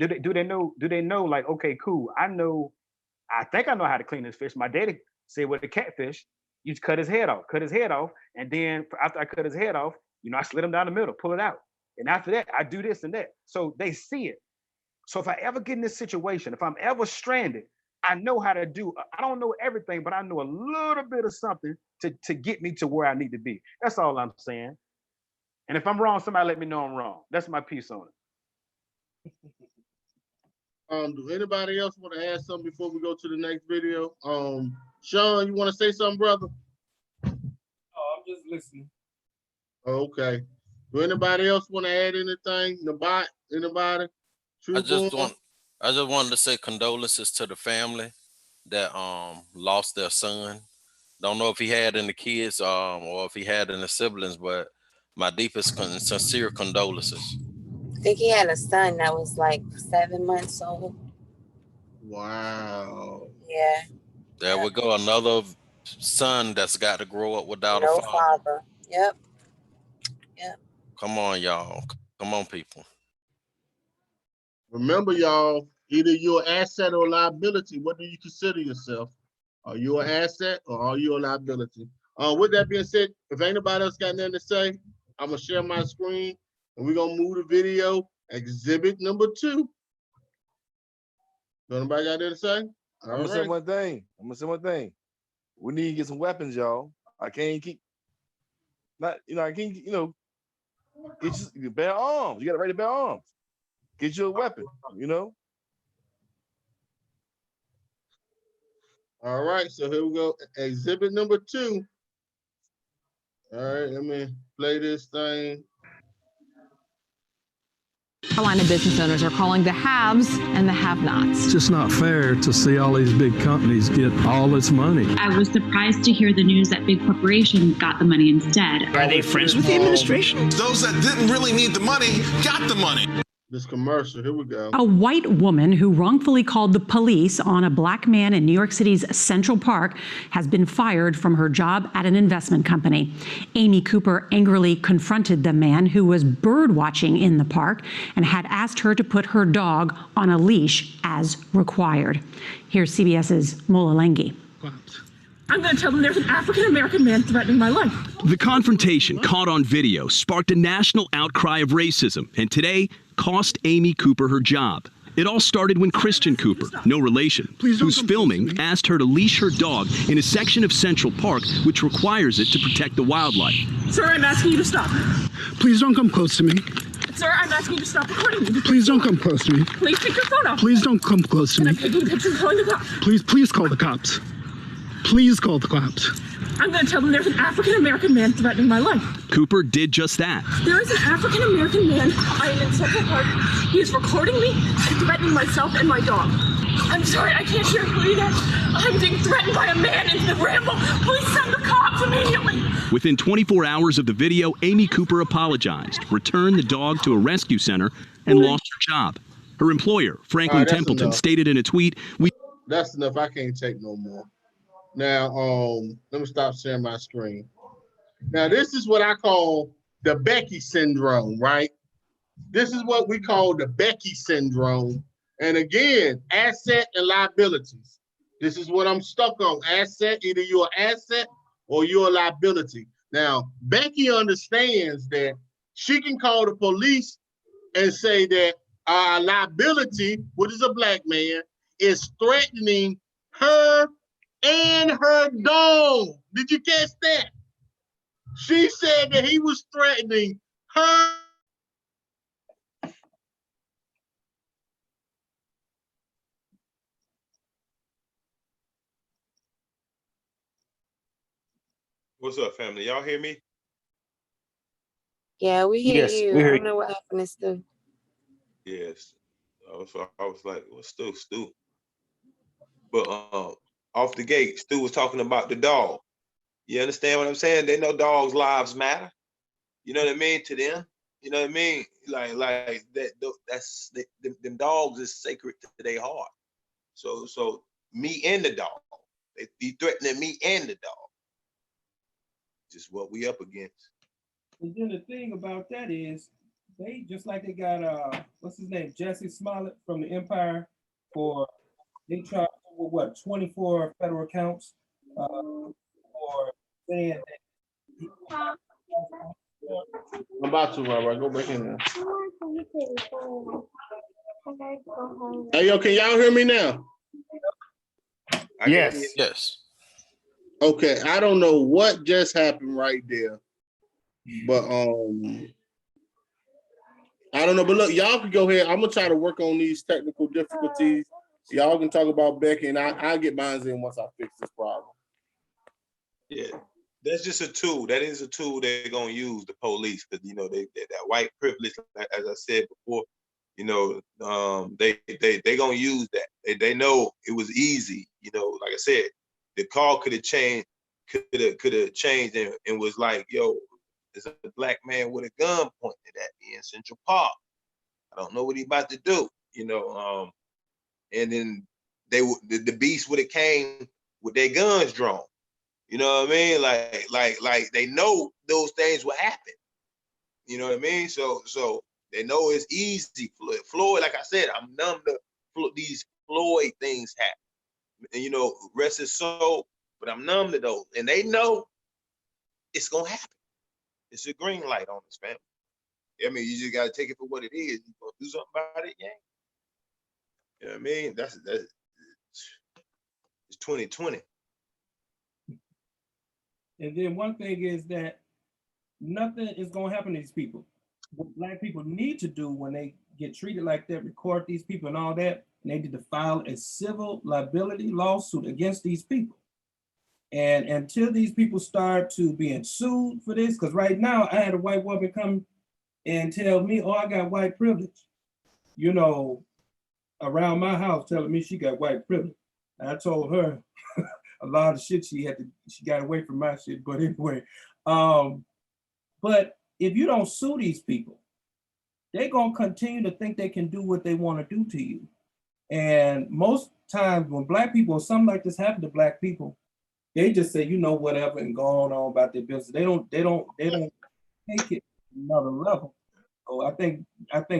Speaker 4: like, okay, cool. I think I know how to clean this fish. My daddy said with a catfish, you just cut his head off, and then after I cut his head off, I slit him down the middle, pull it out. And after that, I do this and that. So they see it. So if I ever get in this situation, if I'm ever stranded, I know how to do, I don't know everything, but I know a little bit of something to get me to where I need to be. That's all I'm saying. And if I'm wrong, somebody let me know I'm wrong. That's my piece on it.
Speaker 1: Do anybody else want to add something before we go to the next video? Sean, you want to say something, brother?
Speaker 7: Oh, I'm just listening.
Speaker 1: Okay. Do anybody else want to add anything? Anybody?
Speaker 5: I just wanted to say condolences to the family that lost their son. Don't know if he had any kids or if he had any siblings, but my deepest and sincere condolences.
Speaker 9: I think he had a son that was like 7 months old.
Speaker 1: Wow.
Speaker 9: Yeah.
Speaker 5: There we go. Another son that's got to grow up without
Speaker 9: No
Speaker 5: a father.
Speaker 9: Yep.
Speaker 5: Come on, y'all. Come on, people.
Speaker 1: Remember, y'all, either you're an asset or a liability. What do you consider yourself? Are you an asset or are you a liability? With that being said, if anybody else got nothing to say, I'm going to share my screen and we're going to move the video, exhibit number 2. Nobody got nothing to say?
Speaker 2: I'm gonna say one thing. We need to get some weapons, y'all. I can't keep get you bear arms. You gotta ready to bear arms. Get you a weapon,
Speaker 1: All right, so here we go. Exhibit number 2. All right, let me play this thing.
Speaker 10: Carolina business owners are calling the haves and the have-nots.
Speaker 11: It's just not fair to see all these big companies get all this money.
Speaker 12: I was surprised to hear the news that big corporations got the money instead.
Speaker 13: Are they friends with the administration? Those that didn't really need the money got the money.
Speaker 1: This commercial, here we go.
Speaker 10: A white woman who wrongfully called the police on a black man in New York City's Central Park has been fired from her job at an investment company. Amy Cooper angrily confronted the man who was bird watching in the park and had asked her to put her dog on a leash as required. Here's CBS's Mola Lengi.
Speaker 14: I'm going to tell them there's an African-American man threatening my life.
Speaker 15: The confrontation caught on video sparked a national outcry of racism and today cost Amy Cooper her job. It all started when Christian Cooper, no relation, who's filming, asked her to leash her dog in a section of Central Park which requires it to protect the wildlife.
Speaker 14: Sir, I'm asking you to stop.
Speaker 11: Please don't come close to me.
Speaker 14: Sir, I'm asking you to stop recording me.
Speaker 11: Please don't come close to me.
Speaker 14: Please take your phone off.
Speaker 11: Please don't come close to me.
Speaker 14: I'm taking pictures calling the cops.
Speaker 11: Please call the cops. Please call the cops.
Speaker 14: I'm going to tell them there's an African-American man threatening my life.
Speaker 15: Cooper did just that.
Speaker 14: There is an African-American man. I am in Central Park. He is recording me and threatening myself and my dog. I'm sorry, I can't hear you guys. I'm being threatened by a man in the ramble. Please send the cops immediately.
Speaker 15: Within 24 hours of the video, Amy Cooper apologized, returned the dog to a rescue center, and lost her job. Her employer, Franklin Templeton, stated in a tweet,
Speaker 1: That's enough. I can't take no more. Now, let me stop sharing my screen. Now, this is what I call the Becky syndrome, right? This is what we call the Becky syndrome. And again, asset and liabilities. This is what I'm stuck on. Asset, either you're an asset or you're a liability. Now, Becky understands that she can call the police and say that our liability, which is a black man, is threatening her and her dog. Did you catch that? She said that he was threatening her.
Speaker 3: What's up, family? Y'all hear me?
Speaker 9: Yeah, we hear
Speaker 4: Yes,
Speaker 9: you.
Speaker 4: we
Speaker 9: I
Speaker 4: hear
Speaker 9: don't know what happened to Stu.
Speaker 3: Yes. I was like, well, Stu. But off the gate, Stu was talking about the dog. You understand what I'm saying? They know dogs' lives matter. You know what I mean? To them. You know what I mean? Like that. That's them dogs is sacred to their heart. So me and the dog. They threatening me and the dog. Just what we up against.
Speaker 7: And then the thing about that is, they just like they got what's his name, Jesse Smollett from the Empire, for they charged with what 24 federal counts for saying that
Speaker 1: I'm about to, Robert. Go back in there. Hey, yo, can y'all hear me now?
Speaker 4: Yes.
Speaker 5: Yes.
Speaker 1: Okay, I don't know what just happened right there, but I don't know. But look, y'all can go ahead. I'm gonna try to work on these technical difficulties. Y'all can talk about Becky, and I'll get mine in once I fix this problem.
Speaker 3: Yeah, that's just a tool. That is a tool they're gonna use, the police, because you know they that white privilege, as I said before. You know, they gonna use that. They know it was easy. You know, like I said, the call could have changed, and was like, yo, there's a black man with a gun pointed at me in Central Park. I don't know what he about to do. You know, and then the beast would have came with their guns drawn. You know what I mean? Like they know those things will happen. You know what I mean? So they know it's easy. Floyd, like I said, I'm numb to these Floyd things happen. And you know, rest his soul, but I'm numb to those. And they know it's gonna happen. It's a green light on this, family. I mean, you just gotta take it for what it is. You gonna do something about it, yeah. You know what I mean? That's it's 2020.
Speaker 7: And then one thing is that nothing is going to happen to these people. What black people need to do when they get treated like that, record these people and all that, and they need to file a civil liability lawsuit against these people. And until these people start to being sued for this, because right now I had a white woman come and tell me, oh, I got white privilege, you know, around my house, telling me she got white privilege. And I told her a lot of shit she got away from my shit, but anyway. But if you don't sue these people, they're gonna continue to think they can do what they want to do to you. And most times when black people or something like this happen to black people, they just say, you know, whatever, and go on about their business. They don't take it to another level. So I think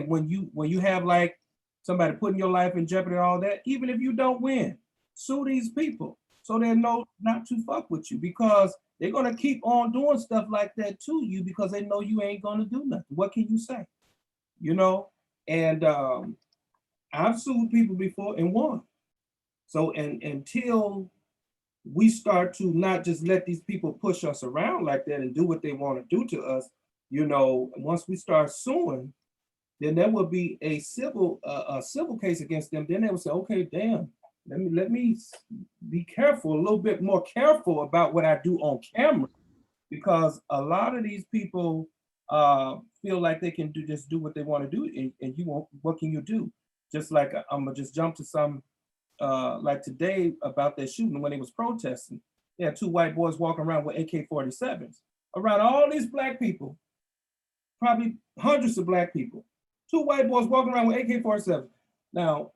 Speaker 7: when you have like somebody putting your life in jeopardy, all that, even if you don't win, sue these people so they know not to fuck with you, because they're gonna keep on doing stuff like that to you because they know you ain't gonna do nothing. What can you say? You know, and I've sued people before and won. So until we start to not just let these people push us around like that and do what they want to do to us, you know, once we start suing, then there will be a civil case against them. Then they will say, okay, damn, let me be careful, a little bit more careful about what I do on camera, because a lot of these people feel like they can just do what they want to do, and you won't. What can you do? Just like I'm gonna just jump to some like today about that shooting when they was protesting. They had two white boys walking around with AK-47s around all these black people, probably hundreds of black people. Two white boys walking around with AK-47s. Now,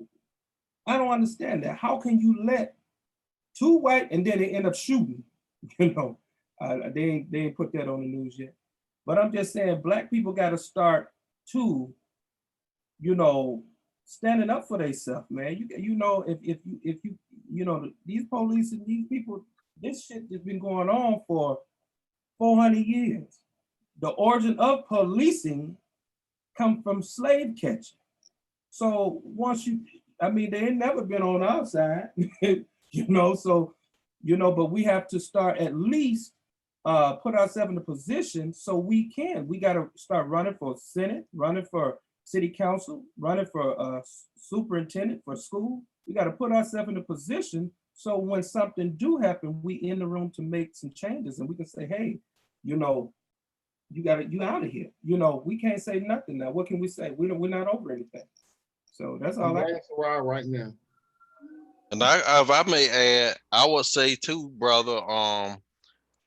Speaker 7: I don't understand that. How can you let two white and then they end up shooting? You know, they ain't put that on the news yet. But I'm just saying, black people got to start to, you know, standing up for themselves, man. You know, if you know, these police and these people, this shit has been going on for 400 years. The origin of policing come from slave catching. So once I mean, they ain't never been on our side, you know, so you know, but we have to start at least put ourselves in a position so we got to start running for Senate, running for city council, running for superintendent for school. We got to put ourselves in a position so when something do happen, we in the room to make some changes, and we can say, hey, you know, you out of here. You know, we can't say nothing now. What can we say? We're not over anything. So that's all I can
Speaker 1: say right now.
Speaker 5: And if I may add, I would say too, brother,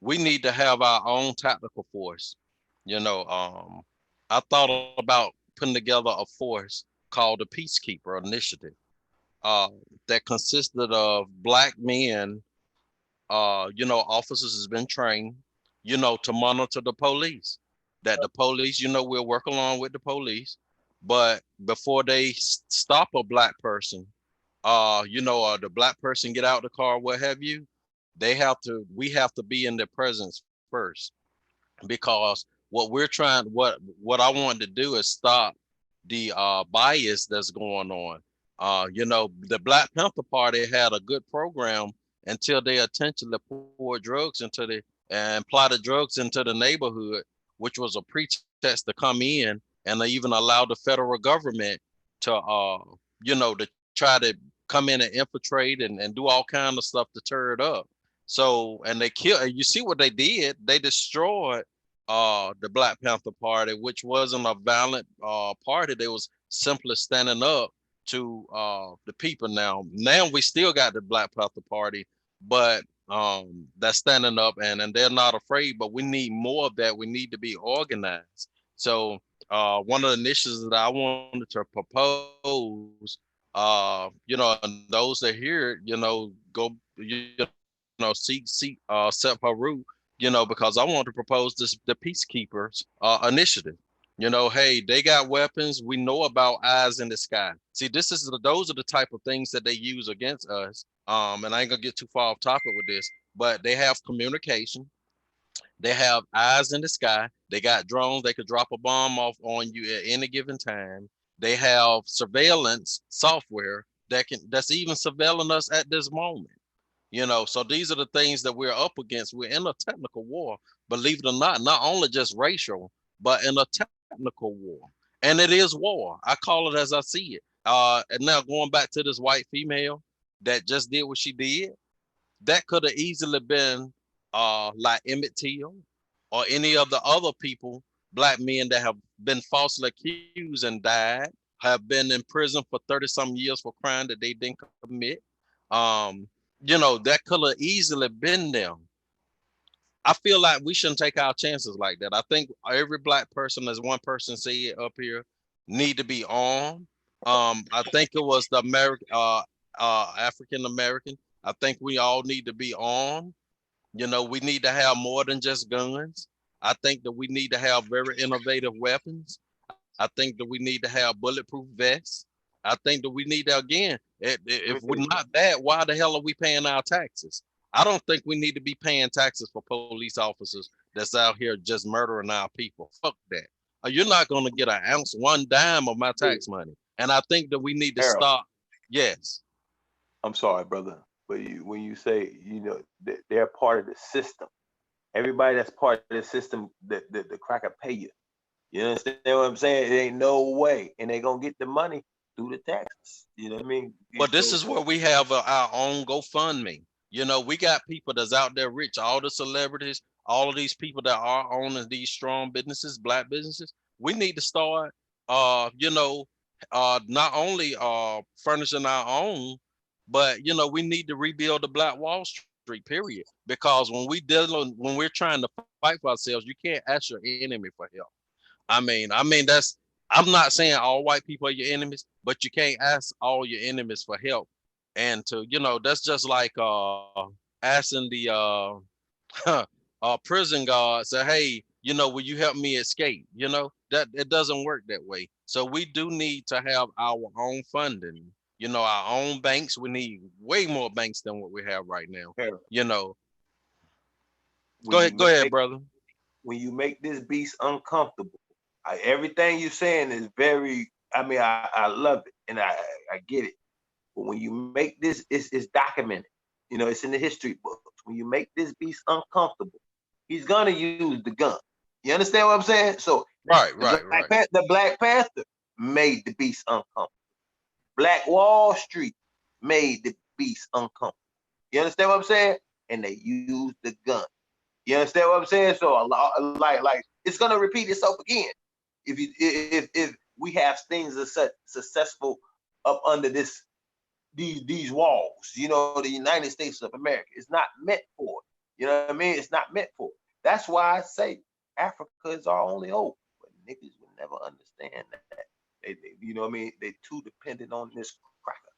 Speaker 5: we need to have our own tactical force. You know, I thought about putting together a force called the Peacekeeper Initiative that consisted of Black men, you know, officers has been trained, you know, to monitor the police. That the police, you know, will work along with the police, but before they stop a Black person, you know, or the Black person get out the car, what have you, we have to be in their presence first, because what I wanted to do is stop the bias that's going on. You know, the Black Panther Party had a good program until they intentionally poured drugs into and plotted drugs into the neighborhood, which was a pretext to come in, and they even allowed the federal government to you know, to try to come in and infiltrate and do all kind of stuff to tear it up. So, and they killed, you see what they did, they destroyed the Black Panther Party, which wasn't a violent party. They was simply standing up to the people. Now we still got the Black Panther Party, but that's standing up and they're not afraid, but we need more of that. We need to be organized. So one of the initiatives that I wanted to propose, you know, and those that hear it, you know, go, you know, seek Seth Haru, you know, because I want to propose the Peacekeepers Initiative. You know, hey, they got weapons. We know about eyes in the sky. See, those are the type of things that they use against us. And I ain't gonna get too far off topic with this, but they have communication. They have eyes in the sky. They got drones. They could drop a bomb off on you at any given time. They have surveillance software that's even surveilling us at this moment. You know, so these are the things that we're up against. We're in a technical war, believe it or not only just racial, but in a technical war. And it is war. I call it as I see it. And now going back to this white female that just did what she did, that could have easily been like Emmett Till or any of the other people, Black men that have been falsely accused and died, have been in prison for 30 some years for crime that they didn't commit. You know, that could have easily been them. I feel like we shouldn't take our chances like that. I think every Black person, as one person said up here, need to be armed. I think it was the African American. I think we all need to be armed. You know, we need to have more than just guns. I think that we need to have very innovative weapons. I think that we need to have bulletproof vests. I think that we need to, again, if we're not that, why the hell are we paying our taxes? I don't think we need to be paying taxes for police officers that's out here just murdering our people. Fuck that. You're not going to get an ounce, one dime of my tax money. And I think that we need to stop. Yes.
Speaker 3: I'm sorry, brother, but when you say, you know, they're part of the system, everybody that's part of the system, the cracker pay you. You understand what I'm saying? It ain't no way, and they gonna get the money through the taxes. You know what I mean?
Speaker 5: But this is where we have our own GoFundMe. You know, we got people that's out there rich, all the celebrities, all of these people that are owning these strong businesses, Black businesses. We need to start, you know, not only furnishing our own, but, you know, we need to rebuild the Black Wall Street, period. Because when we're trying to fight for ourselves, you can't ask your enemy for help. I mean, I'm not saying all white people are your enemies, but you can't ask all your enemies for help. And to, you know, that's just like asking the prison guard, say, hey, you know, will you help me escape? You know, that it doesn't work that way. So we do need to have our own funding, you know, our own banks. We need way more banks than what we have right now. You know. Go ahead, brother.
Speaker 3: When you make this beast uncomfortable, everything you're saying is very, I mean, I love it and I get it. But when you make this, it's documented. You know, it's in the history books. when you make this beast uncomfortable, he's gonna use the gun. You understand what I'm saying? So the Black Panther made the beast uncomfortable. Black Wall Street made the beast uncomfortable. You understand what I'm saying? And they used the gun. You understand what I'm saying? So a lot, like it's gonna repeat itself again. If we have things that successful up under these walls, you know, the United States of America, it's not meant for it. You know what I mean? It's not meant for it. That's why I say Africa is our only hope. But niggas would never understand that. They you know what I mean? They too dependent on this cracker.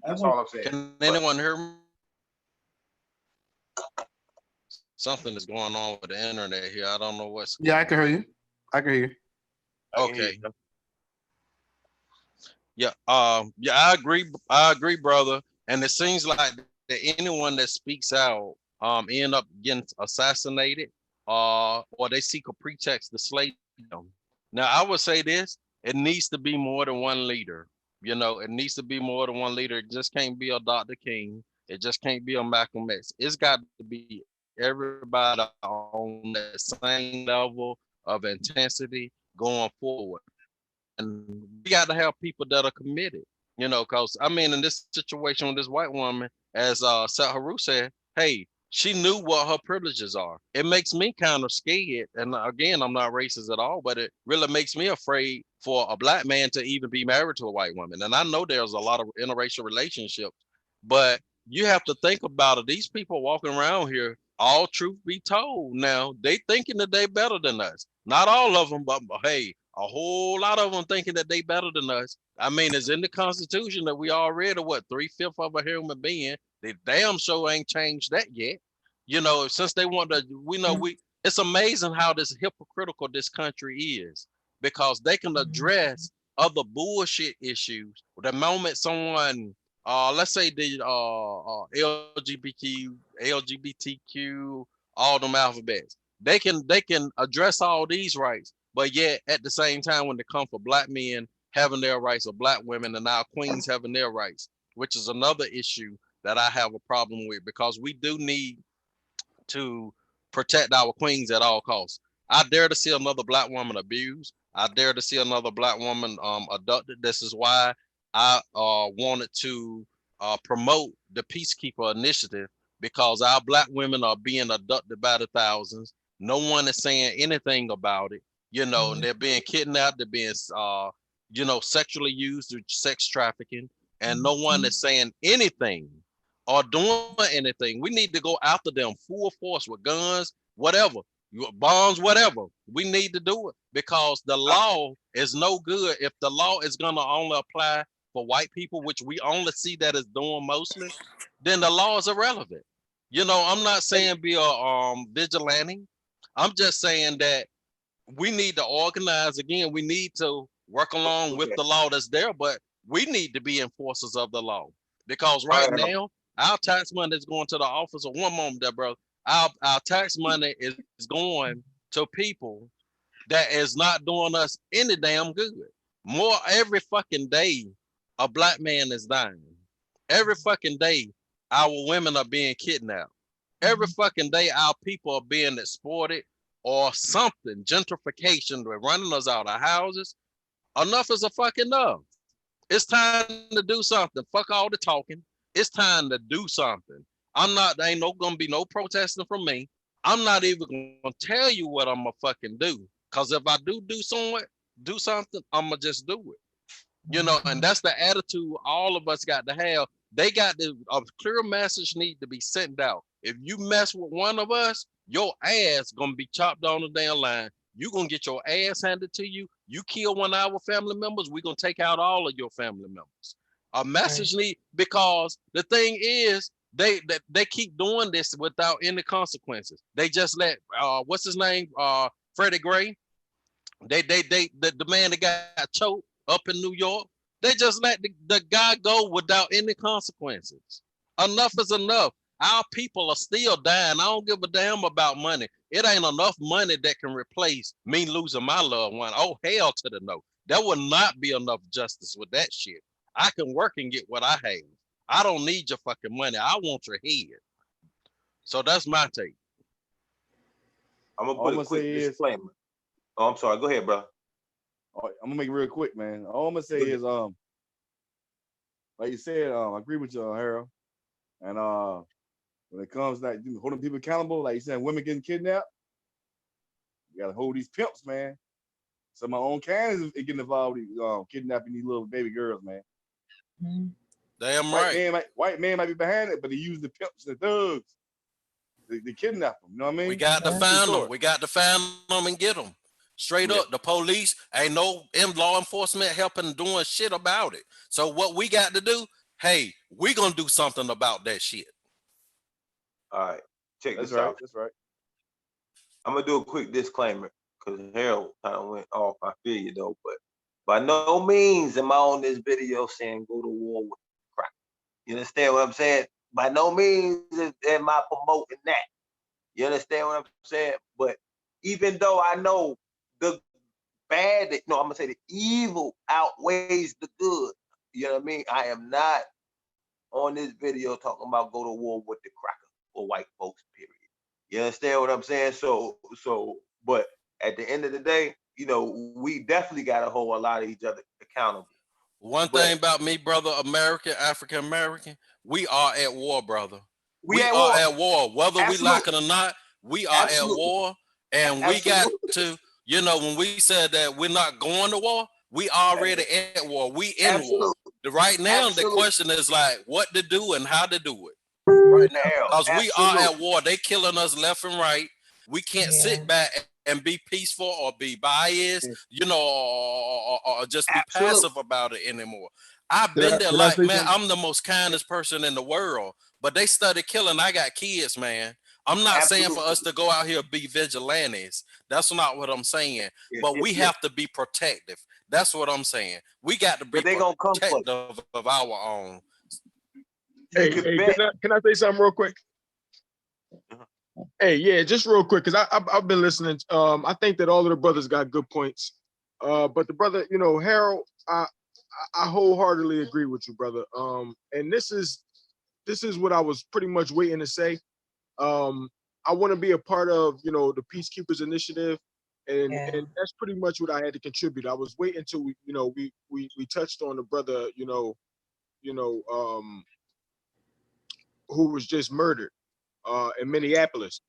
Speaker 3: That's all I'm saying.
Speaker 5: Can anyone hear me? Something is going on with the internet here. I don't know what's going on.
Speaker 4: Yeah, I can hear you. I can hear you.
Speaker 5: Okay. Yeah, I agree, brother. And it seems like that anyone that speaks out end up getting assassinated, or they seek a pretext to slay them. Now, I would say this: it needs to be more than one leader. You know, it needs to be more than one leader. It just can't be a Dr. King. It just can't be a Malcolm X. It's got to be everybody on that same level of intensity going forward. And we got to have people that are committed, you know, because I mean, in this situation with this white woman, as Seth Haru said, hey, she knew what her privileges are. It makes me kind of scared. And again, I'm not racist at all, but it really makes me afraid for a black man to even be married to a white woman. And I know there's a lot of interracial relationships, but you have to think about it. These people walking around here, all truth be told, now they thinking that they better than us. Not all of them, but hey, a whole lot of them thinking that they better than us. I mean, it's in the Constitution that we already, what, 3/5 of a human being. They damn sure ain't changed that yet. You know, since they want to, it's amazing how this hypocritical this country is, because they can address other bullshit issues. The moment someone, let's say the LGBTQ, all them alphabets, they can address all these rights. But yet, at the same time, when they come for black men having their rights, or black women and our queens having their rights, which is another issue that I have a problem with, because we do need to protect our queens at all costs. I dare to see another black woman abused. I dare to see another black woman abducted. This is why I wanted to promote the Peacekeeper Initiative, because our black women are being abducted by the thousands. No one is saying anything about it. You know, and they're being kidnapped, they're being, sexually used through sex trafficking, and no one is saying anything or doing anything. We need to go after them full force with guns, whatever, bombs, whatever. We need to do it, because the law is no good. If the law is going to only apply for white people, which we only see that as doing mostly, then the law is irrelevant. You know, I'm not saying be a vigilante. I'm just saying that we need to organize again. We need to work along with the law that's there, but we need to be enforcers of the law, because right now our tax money is going to the office of one moment there, bro. Our tax money is going to people that is not doing us any damn good. More every fucking day, a black man is dying. Every fucking day, our women are being kidnapped. Every fucking day, our people are being exploited or something. Gentrification, they're running us out of houses. Enough is a fucking enough. It's time to do something. Fuck all the talking. It's time to do something. There ain't gonna be no protesting from me. I'm not even gonna tell you what I'm gonna fucking do. Cause if I do something, I'm gonna just do it. You know, and that's the attitude all of us got to have. A clear message need to be sent out. If you mess with one of us, your ass gonna be chopped on the damn line. You gonna get your ass handed to you. You kill one of our family members, we gonna take out all of your family members. A message need, because the thing is, they keep doing this without any consequences. They just let what's his name, Freddie Gray. The man that got choked up in New York. They just let the guy go without any consequences. Enough is enough. Our people are still dying. I don't give a damn about money. It ain't enough money that can replace me losing my loved one. Oh, hell to the no. There will not be enough justice with that shit. I can work and get what I have. I don't need your fucking money. I want your head. So that's my take.
Speaker 3: I'm gonna put a quick disclaimer. Oh, I'm sorry. Go ahead, bro.
Speaker 2: I'm gonna make it real quick, man. All I'm gonna say is, like you said, I agree with you, Harold. And when it comes to like holding people accountable, like you said, women getting kidnapped, you gotta hold these pimps, man. So my own kind is getting involved with kidnapping these little baby girls, man.
Speaker 5: Damn right.
Speaker 2: White man might be behind it, but he used the pimps and the thugs. They kidnap them. You know what I mean?
Speaker 5: We got to find them. We got to find them and get them. Straight up, the police ain't no law enforcement helping doing shit about it. So what we got to do, hey, we gonna do something about that shit.
Speaker 3: All right, check
Speaker 2: That's
Speaker 3: this
Speaker 2: right.
Speaker 3: out.
Speaker 2: That's right.
Speaker 3: I'm gonna do a quick disclaimer because Harold kind of went off. I feel you though, but by no means am I on this video saying go to war with crack. You understand what I'm saying? By no means am I promoting that. You understand what I'm saying? But even though I know the bad, no, I'm gonna say the evil outweighs the good. You know what I mean? I am not on this video talking about go to war with the cracker or white folks, period. You understand what I'm saying? So, but at the end of the day, you know, we definitely got to hold a lot of each other accountable.
Speaker 5: One thing about me, brother, American, African American, we are at war, brother. We are at war. Whether we like it or not, we are at war. And we got to, you know, when we said that we're not going to war, we already at war. We in war. Right now, the question is like what to do and how to do it.
Speaker 3: Right now.
Speaker 5: Because we are at war. They killing us left and right. We can't sit back and be peaceful or be biased, you know, or just be passive about it anymore. I've been there like, man, I'm the most kindest person in the world, but they started killing. I got kids, man. I'm not saying for us to go out here and be vigilantes. That's not what I'm saying. But we have to be protective. That's what I'm saying. We got to be protective of our own.
Speaker 6: Hey, can I say something real quick? Hey, yeah, just real quick, because I've been listening. I think that all of the brothers got good points. But the brother, you know, Harold, I wholeheartedly agree with you, brother. And this is what I was pretty much waiting to say. I want to be a part of, you know, the Peacekeepers Initiative, and that's pretty much what I had to contribute. I was waiting until we touched on the brother, who was just murdered in Minneapolis.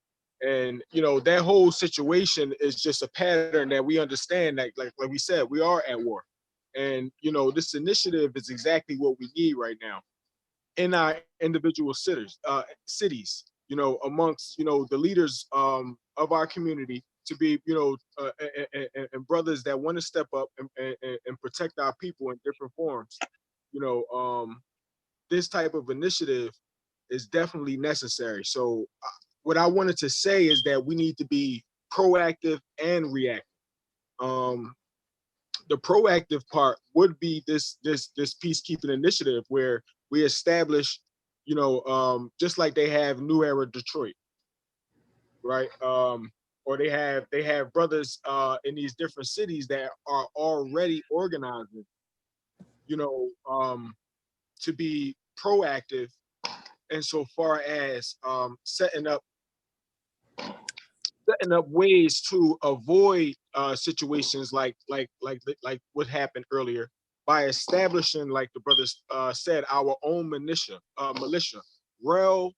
Speaker 6: And you know, that whole situation is just a pattern that we understand that, like we said, we are at war. And you know, this initiative is exactly what we need right now in our individual cities, you know, amongst, you know, the leaders of our community, to be, you know, and brothers that want to step up and protect our people in different forms. You know, this type of initiative is definitely necessary. So what I wanted to say is that we need to be proactive and reactive. The proactive part would be this peacekeeping initiative where we establish, you know, just like they have New Era Detroit, right? Or they have brothers in these different cities that are already organizing, you know, to be proactive insofar as setting up ways to avoid situations like what happened earlier, by establishing, like the brothers said, our own militia, well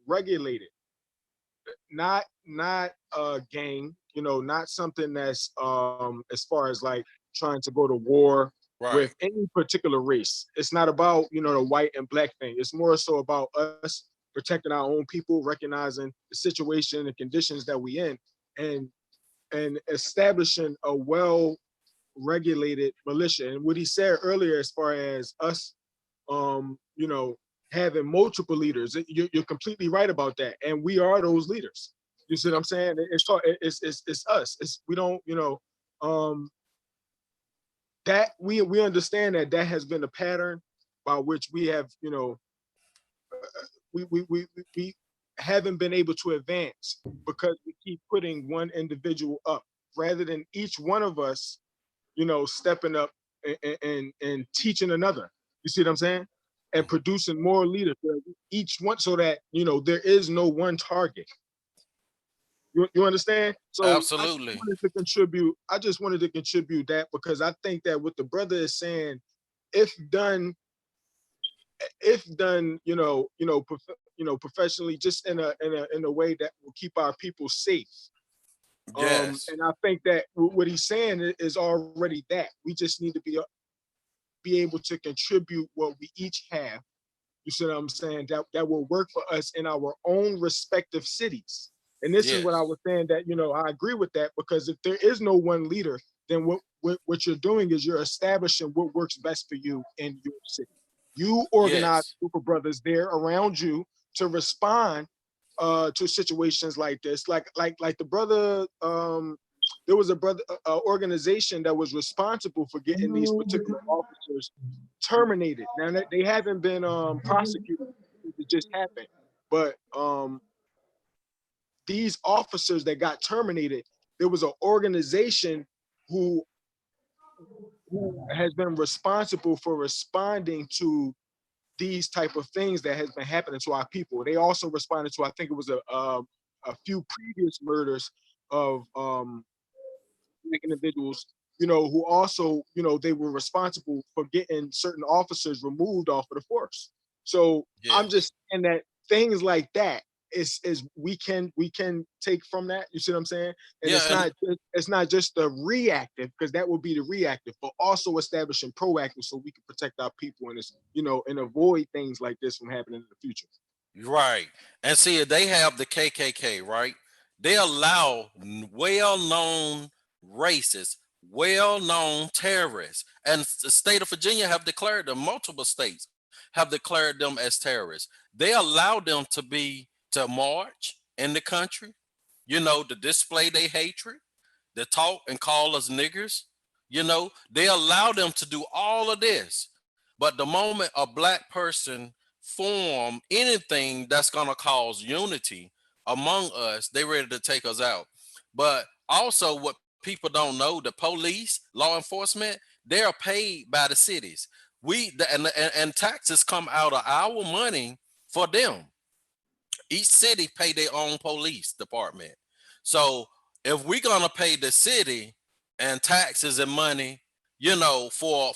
Speaker 6: regulated, not a gang, you know, not something that's as far as like trying to go to war with any particular race. It's not about, you know, the white and black thing. It's more so about us protecting our own people, recognizing the situation and conditions that we in, and establishing a well-regulated militia. And what he said earlier, as far as us, you know, having multiple leaders, you're completely right about that. And we are those leaders. You see what I'm saying? It's us. We don't, you know, that we understand that has been a pattern by which we have, you know, we haven't been able to advance because we keep putting one individual up rather than each one of us, you know, stepping up and teaching another. You see what I'm saying? and producing more leaders, each one, so that, you know, there is no one target. You understand? So
Speaker 5: Absolutely.
Speaker 6: I just wanted to contribute that, because I think that what the brother is saying, if done, professionally, just in a way that will keep our people safe.
Speaker 5: Yes.
Speaker 6: And I think that what he's saying is already that. We just need to be able to contribute what we each have. You see what I'm saying? That will work for us in our own respective cities. And this is what I was saying, that, you know, I agree with that, because if there is no one leader, then what you're doing is you're establishing what works best for you in your city. You organize a group of brothers there around you to respond to situations like this. Like the brother, there was a brother organization that was responsible for getting these particular officers terminated. Now they haven't been prosecuted. It just happened. But these officers that got terminated, there was an organization who has been responsible for responding to these type of things that has been happening to our people. They also responded to, I think it was a few previous murders of Black individuals, you know, who also, you know, they were responsible for getting certain officers removed off of the force. So I'm just saying that things like that is we can take from that. You see what I'm saying? And it's not just the reactive, because that would be the reactive, but also establishing proactive, so we can protect our people and this, you know, and avoid things like this from happening in the future.
Speaker 5: Right. And see, they have the KKK, right? They allow well-known racists, well-known terrorists, and the state of Virginia have declared them, multiple states have declared them as terrorists. They allow them to march in the country, you know, to display their hatred, to talk and call us niggers. You know, they allow them to do all of this. But the moment a Black person form anything that's going to cause unity among us, they ready to take us out. But also what people don't know, the police, law enforcement, they're paid by the cities. And taxes come out of our money for them. Each city pay their own police department. So if we're gonna pay the city and taxes and money, you know, for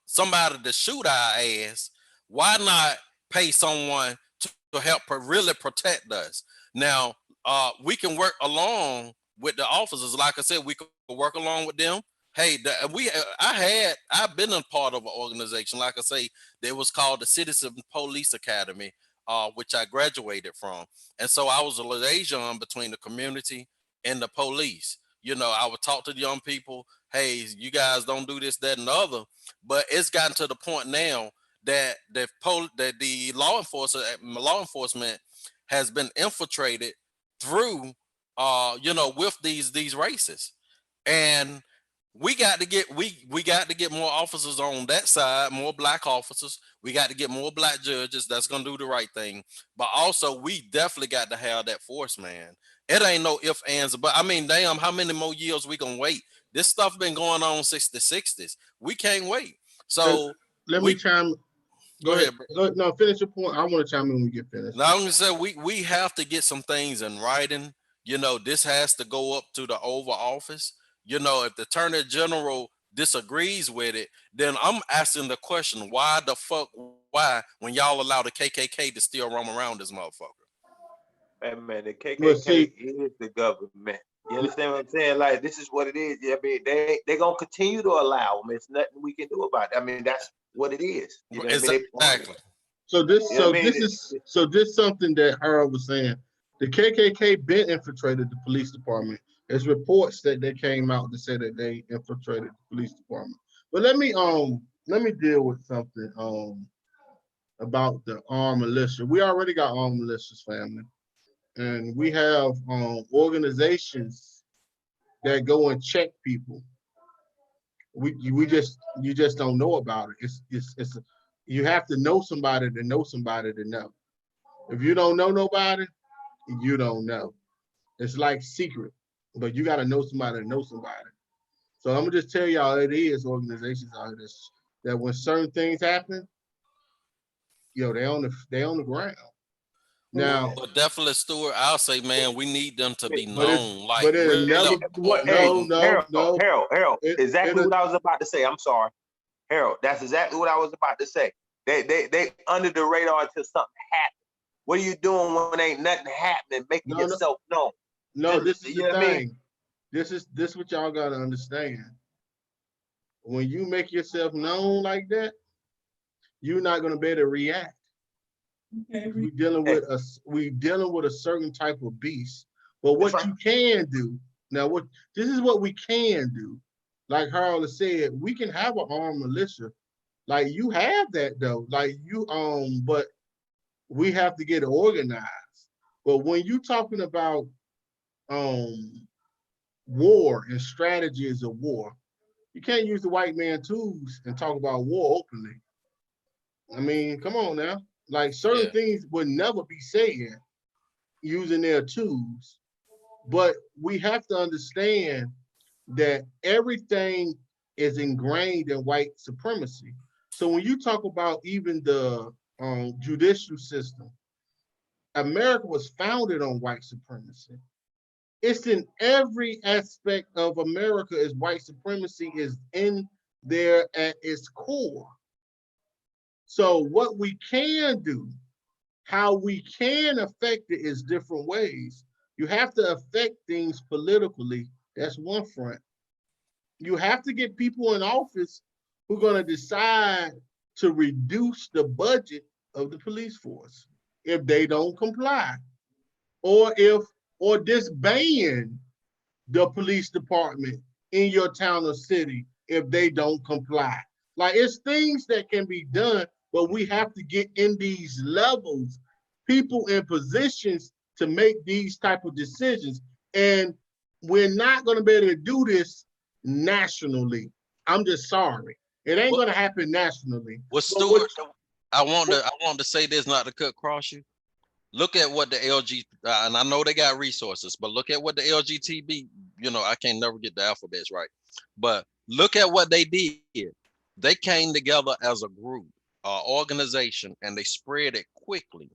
Speaker 5: somebody to shoot our ass, why not pay someone to help really protect us? Now, we can work along with the officers. Like I said, we could work along with them. Hey, I've been a part of an organization, like I say, that was called the Citizen Police Academy, which I graduated from. And so I was a liaison between the community and the police. You know, I would talk to the young people, hey, you guys don't do this, that, and the other. But it's gotten to the point now that the law enforcement has been infiltrated through, you know, with these races. And we got to get more officers on that side, more Black officers. We got to get more Black judges that's gonna do the right thing. But also, we definitely got to have that force, man. It ain't no ifs, ands, but I mean, damn, how many more years we gonna wait? This stuff been going on since the 60s. We can't wait. So
Speaker 1: let me chime.
Speaker 5: Go ahead.
Speaker 1: No, finish your point. I want to chime in when we get finished.
Speaker 5: Now I'm gonna say we have to get some things in writing. You know, this has to go up to the Oval Office. You know, if the Attorney General disagrees with it, then I'm asking the question, why when y'all allow the KKK to still roam around this motherfucker?
Speaker 3: Hey man, the KKK is the government. You understand what I'm saying? Like, this is what it is. I mean, they gonna continue to allow them. It's nothing we can do about it. I mean, that's what it is. You know what I mean?
Speaker 5: Exactly.
Speaker 1: So this is something that Harold was saying. The KKK been infiltrated the police department. There's reports that they came out to say that they infiltrated the police department. But let me deal with something about the armed militia. We already got armed militias, family, and we have organizations that go and check people. You just don't know about it. You have to know somebody to know somebody to know. If you don't know nobody, you don't know. It's like secret, but you got to know somebody to know somebody. So I'm gonna just tell y'all, it is organizations out here that when certain things happen, they on the ground. Now,
Speaker 5: but definitely, Stewart, I'll say, man, we need them to be
Speaker 1: but
Speaker 5: known. Like,
Speaker 1: but it'll
Speaker 5: really,
Speaker 1: never. No.
Speaker 3: Harold, exactly
Speaker 1: It'll,
Speaker 3: what I was about to say. I'm sorry, Harold. That's exactly what I was about to say. They under the radar until something happens. What are you doing when ain't nothing happening, making yourself known?
Speaker 1: No, this is
Speaker 3: you
Speaker 1: the
Speaker 3: know what I mean?
Speaker 1: thing. This is what y'all gotta understand. When you make yourself known like that, you're not gonna be able to react. We dealing with a certain type of beast. But what you can do now, this is what we can do. Like Harold has said, we can have an armed militia. Like you have that though. Like you but we have to get organized. But when you talking about war and strategies of war, you can't use the white man tools and talk about war openly. I mean, come on now. Like certain things would never be said using their tools. But we have to understand that everything is ingrained in white supremacy. So when you talk about even the judicial system, America was founded on white supremacy. It's in every aspect of America is white supremacy is in there at its core. So what we can do, how we can affect it is different ways. You have to affect things politically. That's one front. You have to get people in office who are going to decide to reduce the budget of the police force if they don't comply, or disband the police department in your town or city if they don't comply. Like it's things that can be done, but we have to get in these levels, people in positions to make these type of decisions. And we're not going to be able to do this nationally. I'm just sorry. It ain't going to happen nationally.
Speaker 5: Well, Stewart, I want to say this, not to cut across you. Look at what the LG, and I know they got resources, but look at what the LGTB, I can't never get the alphabets right, but look at what they did. They came together as a group, organization, and they spread it quickly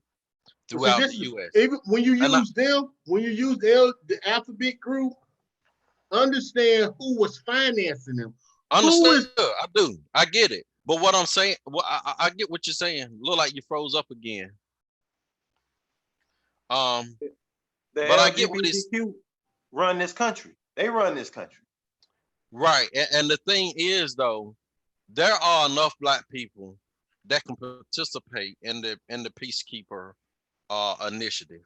Speaker 5: throughout the U.S.
Speaker 1: Even when you use the alphabet group, understand who was financing them.
Speaker 5: Understood. I do. I get it. But what I'm saying, I get what you're saying. Look like you froze up again.
Speaker 3: The
Speaker 5: but I get what it's
Speaker 3: run this country. They run this country.
Speaker 5: Right. And the thing is, though, there are enough Black people that can participate in the peacekeeper initiative.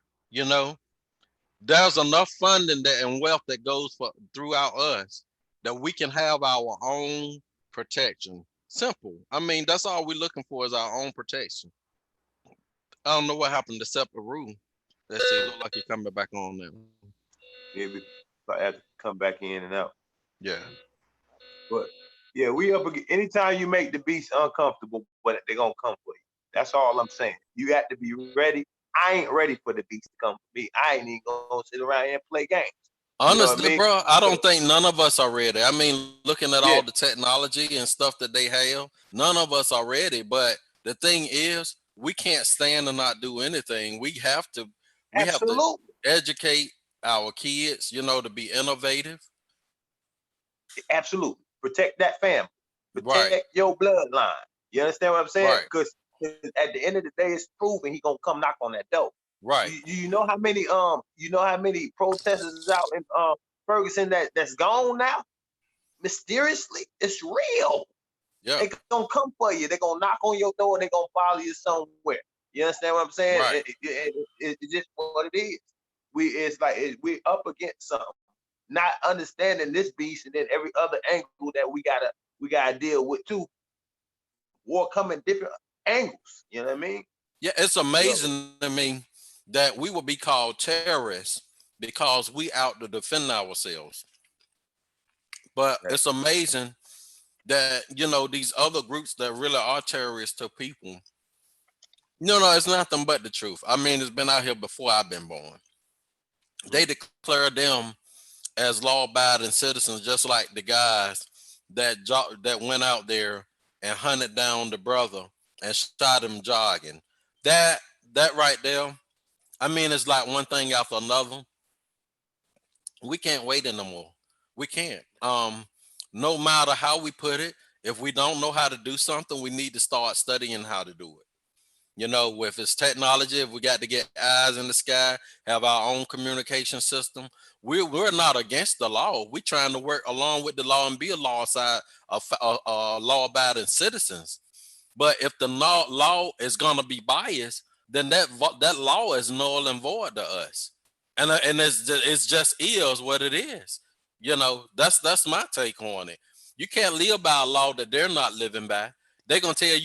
Speaker 5: There's enough funding and wealth that goes throughout us that we can have our own protection. Simple. I mean, that's all we're looking for is our own protection. I don't know what happened to Separate Rule. Let's see, look like you're coming back on now.
Speaker 3: Maybe I have to come back in and out.
Speaker 5: Yeah.
Speaker 3: But yeah, we up again. Anytime you make the beast uncomfortable, but they're gonna come for you. That's all I'm saying. You got to be ready. I ain't ready for the beast to come for me. I ain't even gonna sit around here and play games.
Speaker 5: Honestly, bro, I don't think none of us are ready. I mean, looking at all the technology and stuff that they have, none of us are ready. But the thing is, we can't stand and not do anything. We have to educate our kids, to be innovative.
Speaker 3: Absolutely. Protect that family. Protect your bloodline. You understand what I'm saying? Because at the end of the day, it's proven he's gonna come knock on that door.
Speaker 5: Right.
Speaker 3: You know how many protesters out in Ferguson that's gone now? Mysteriously, it's real.
Speaker 5: Yeah.
Speaker 3: They're gonna come for you. They're gonna knock on your door and they're gonna follow you somewhere. You understand what I'm saying?
Speaker 5: Right.
Speaker 3: It's just what it is. We're up against something. Not understanding this beast and then every other angle that we gotta deal with too. War coming different angles. You know what I mean?
Speaker 5: Yeah, it's amazing to me that we will be called terrorists because we out to defend ourselves. But it's amazing that, these other groups that really are terrorists to people, it's nothing but the truth. I mean, it's been out here before I've been born. They declare them as law-abiding citizens, just like the guys that went out there and hunted down the brother and shot him jogging. That right there, I mean, it's like one thing after another. We can't wait anymore. We can't. No matter how we put it, if we don't know how to do something, we need to start studying how to do it. You know, if it's technology, if we got to get eyes in the sky, have our own communication system, we're not against the law. We're trying to work along with the law and be a law side of law-abiding citizens. But if the law is going to be biased, then that law is null and void to us. And it's just is what it is. You know, that's my take on it. You can't live by a law that they're not living by. They're gonna tell you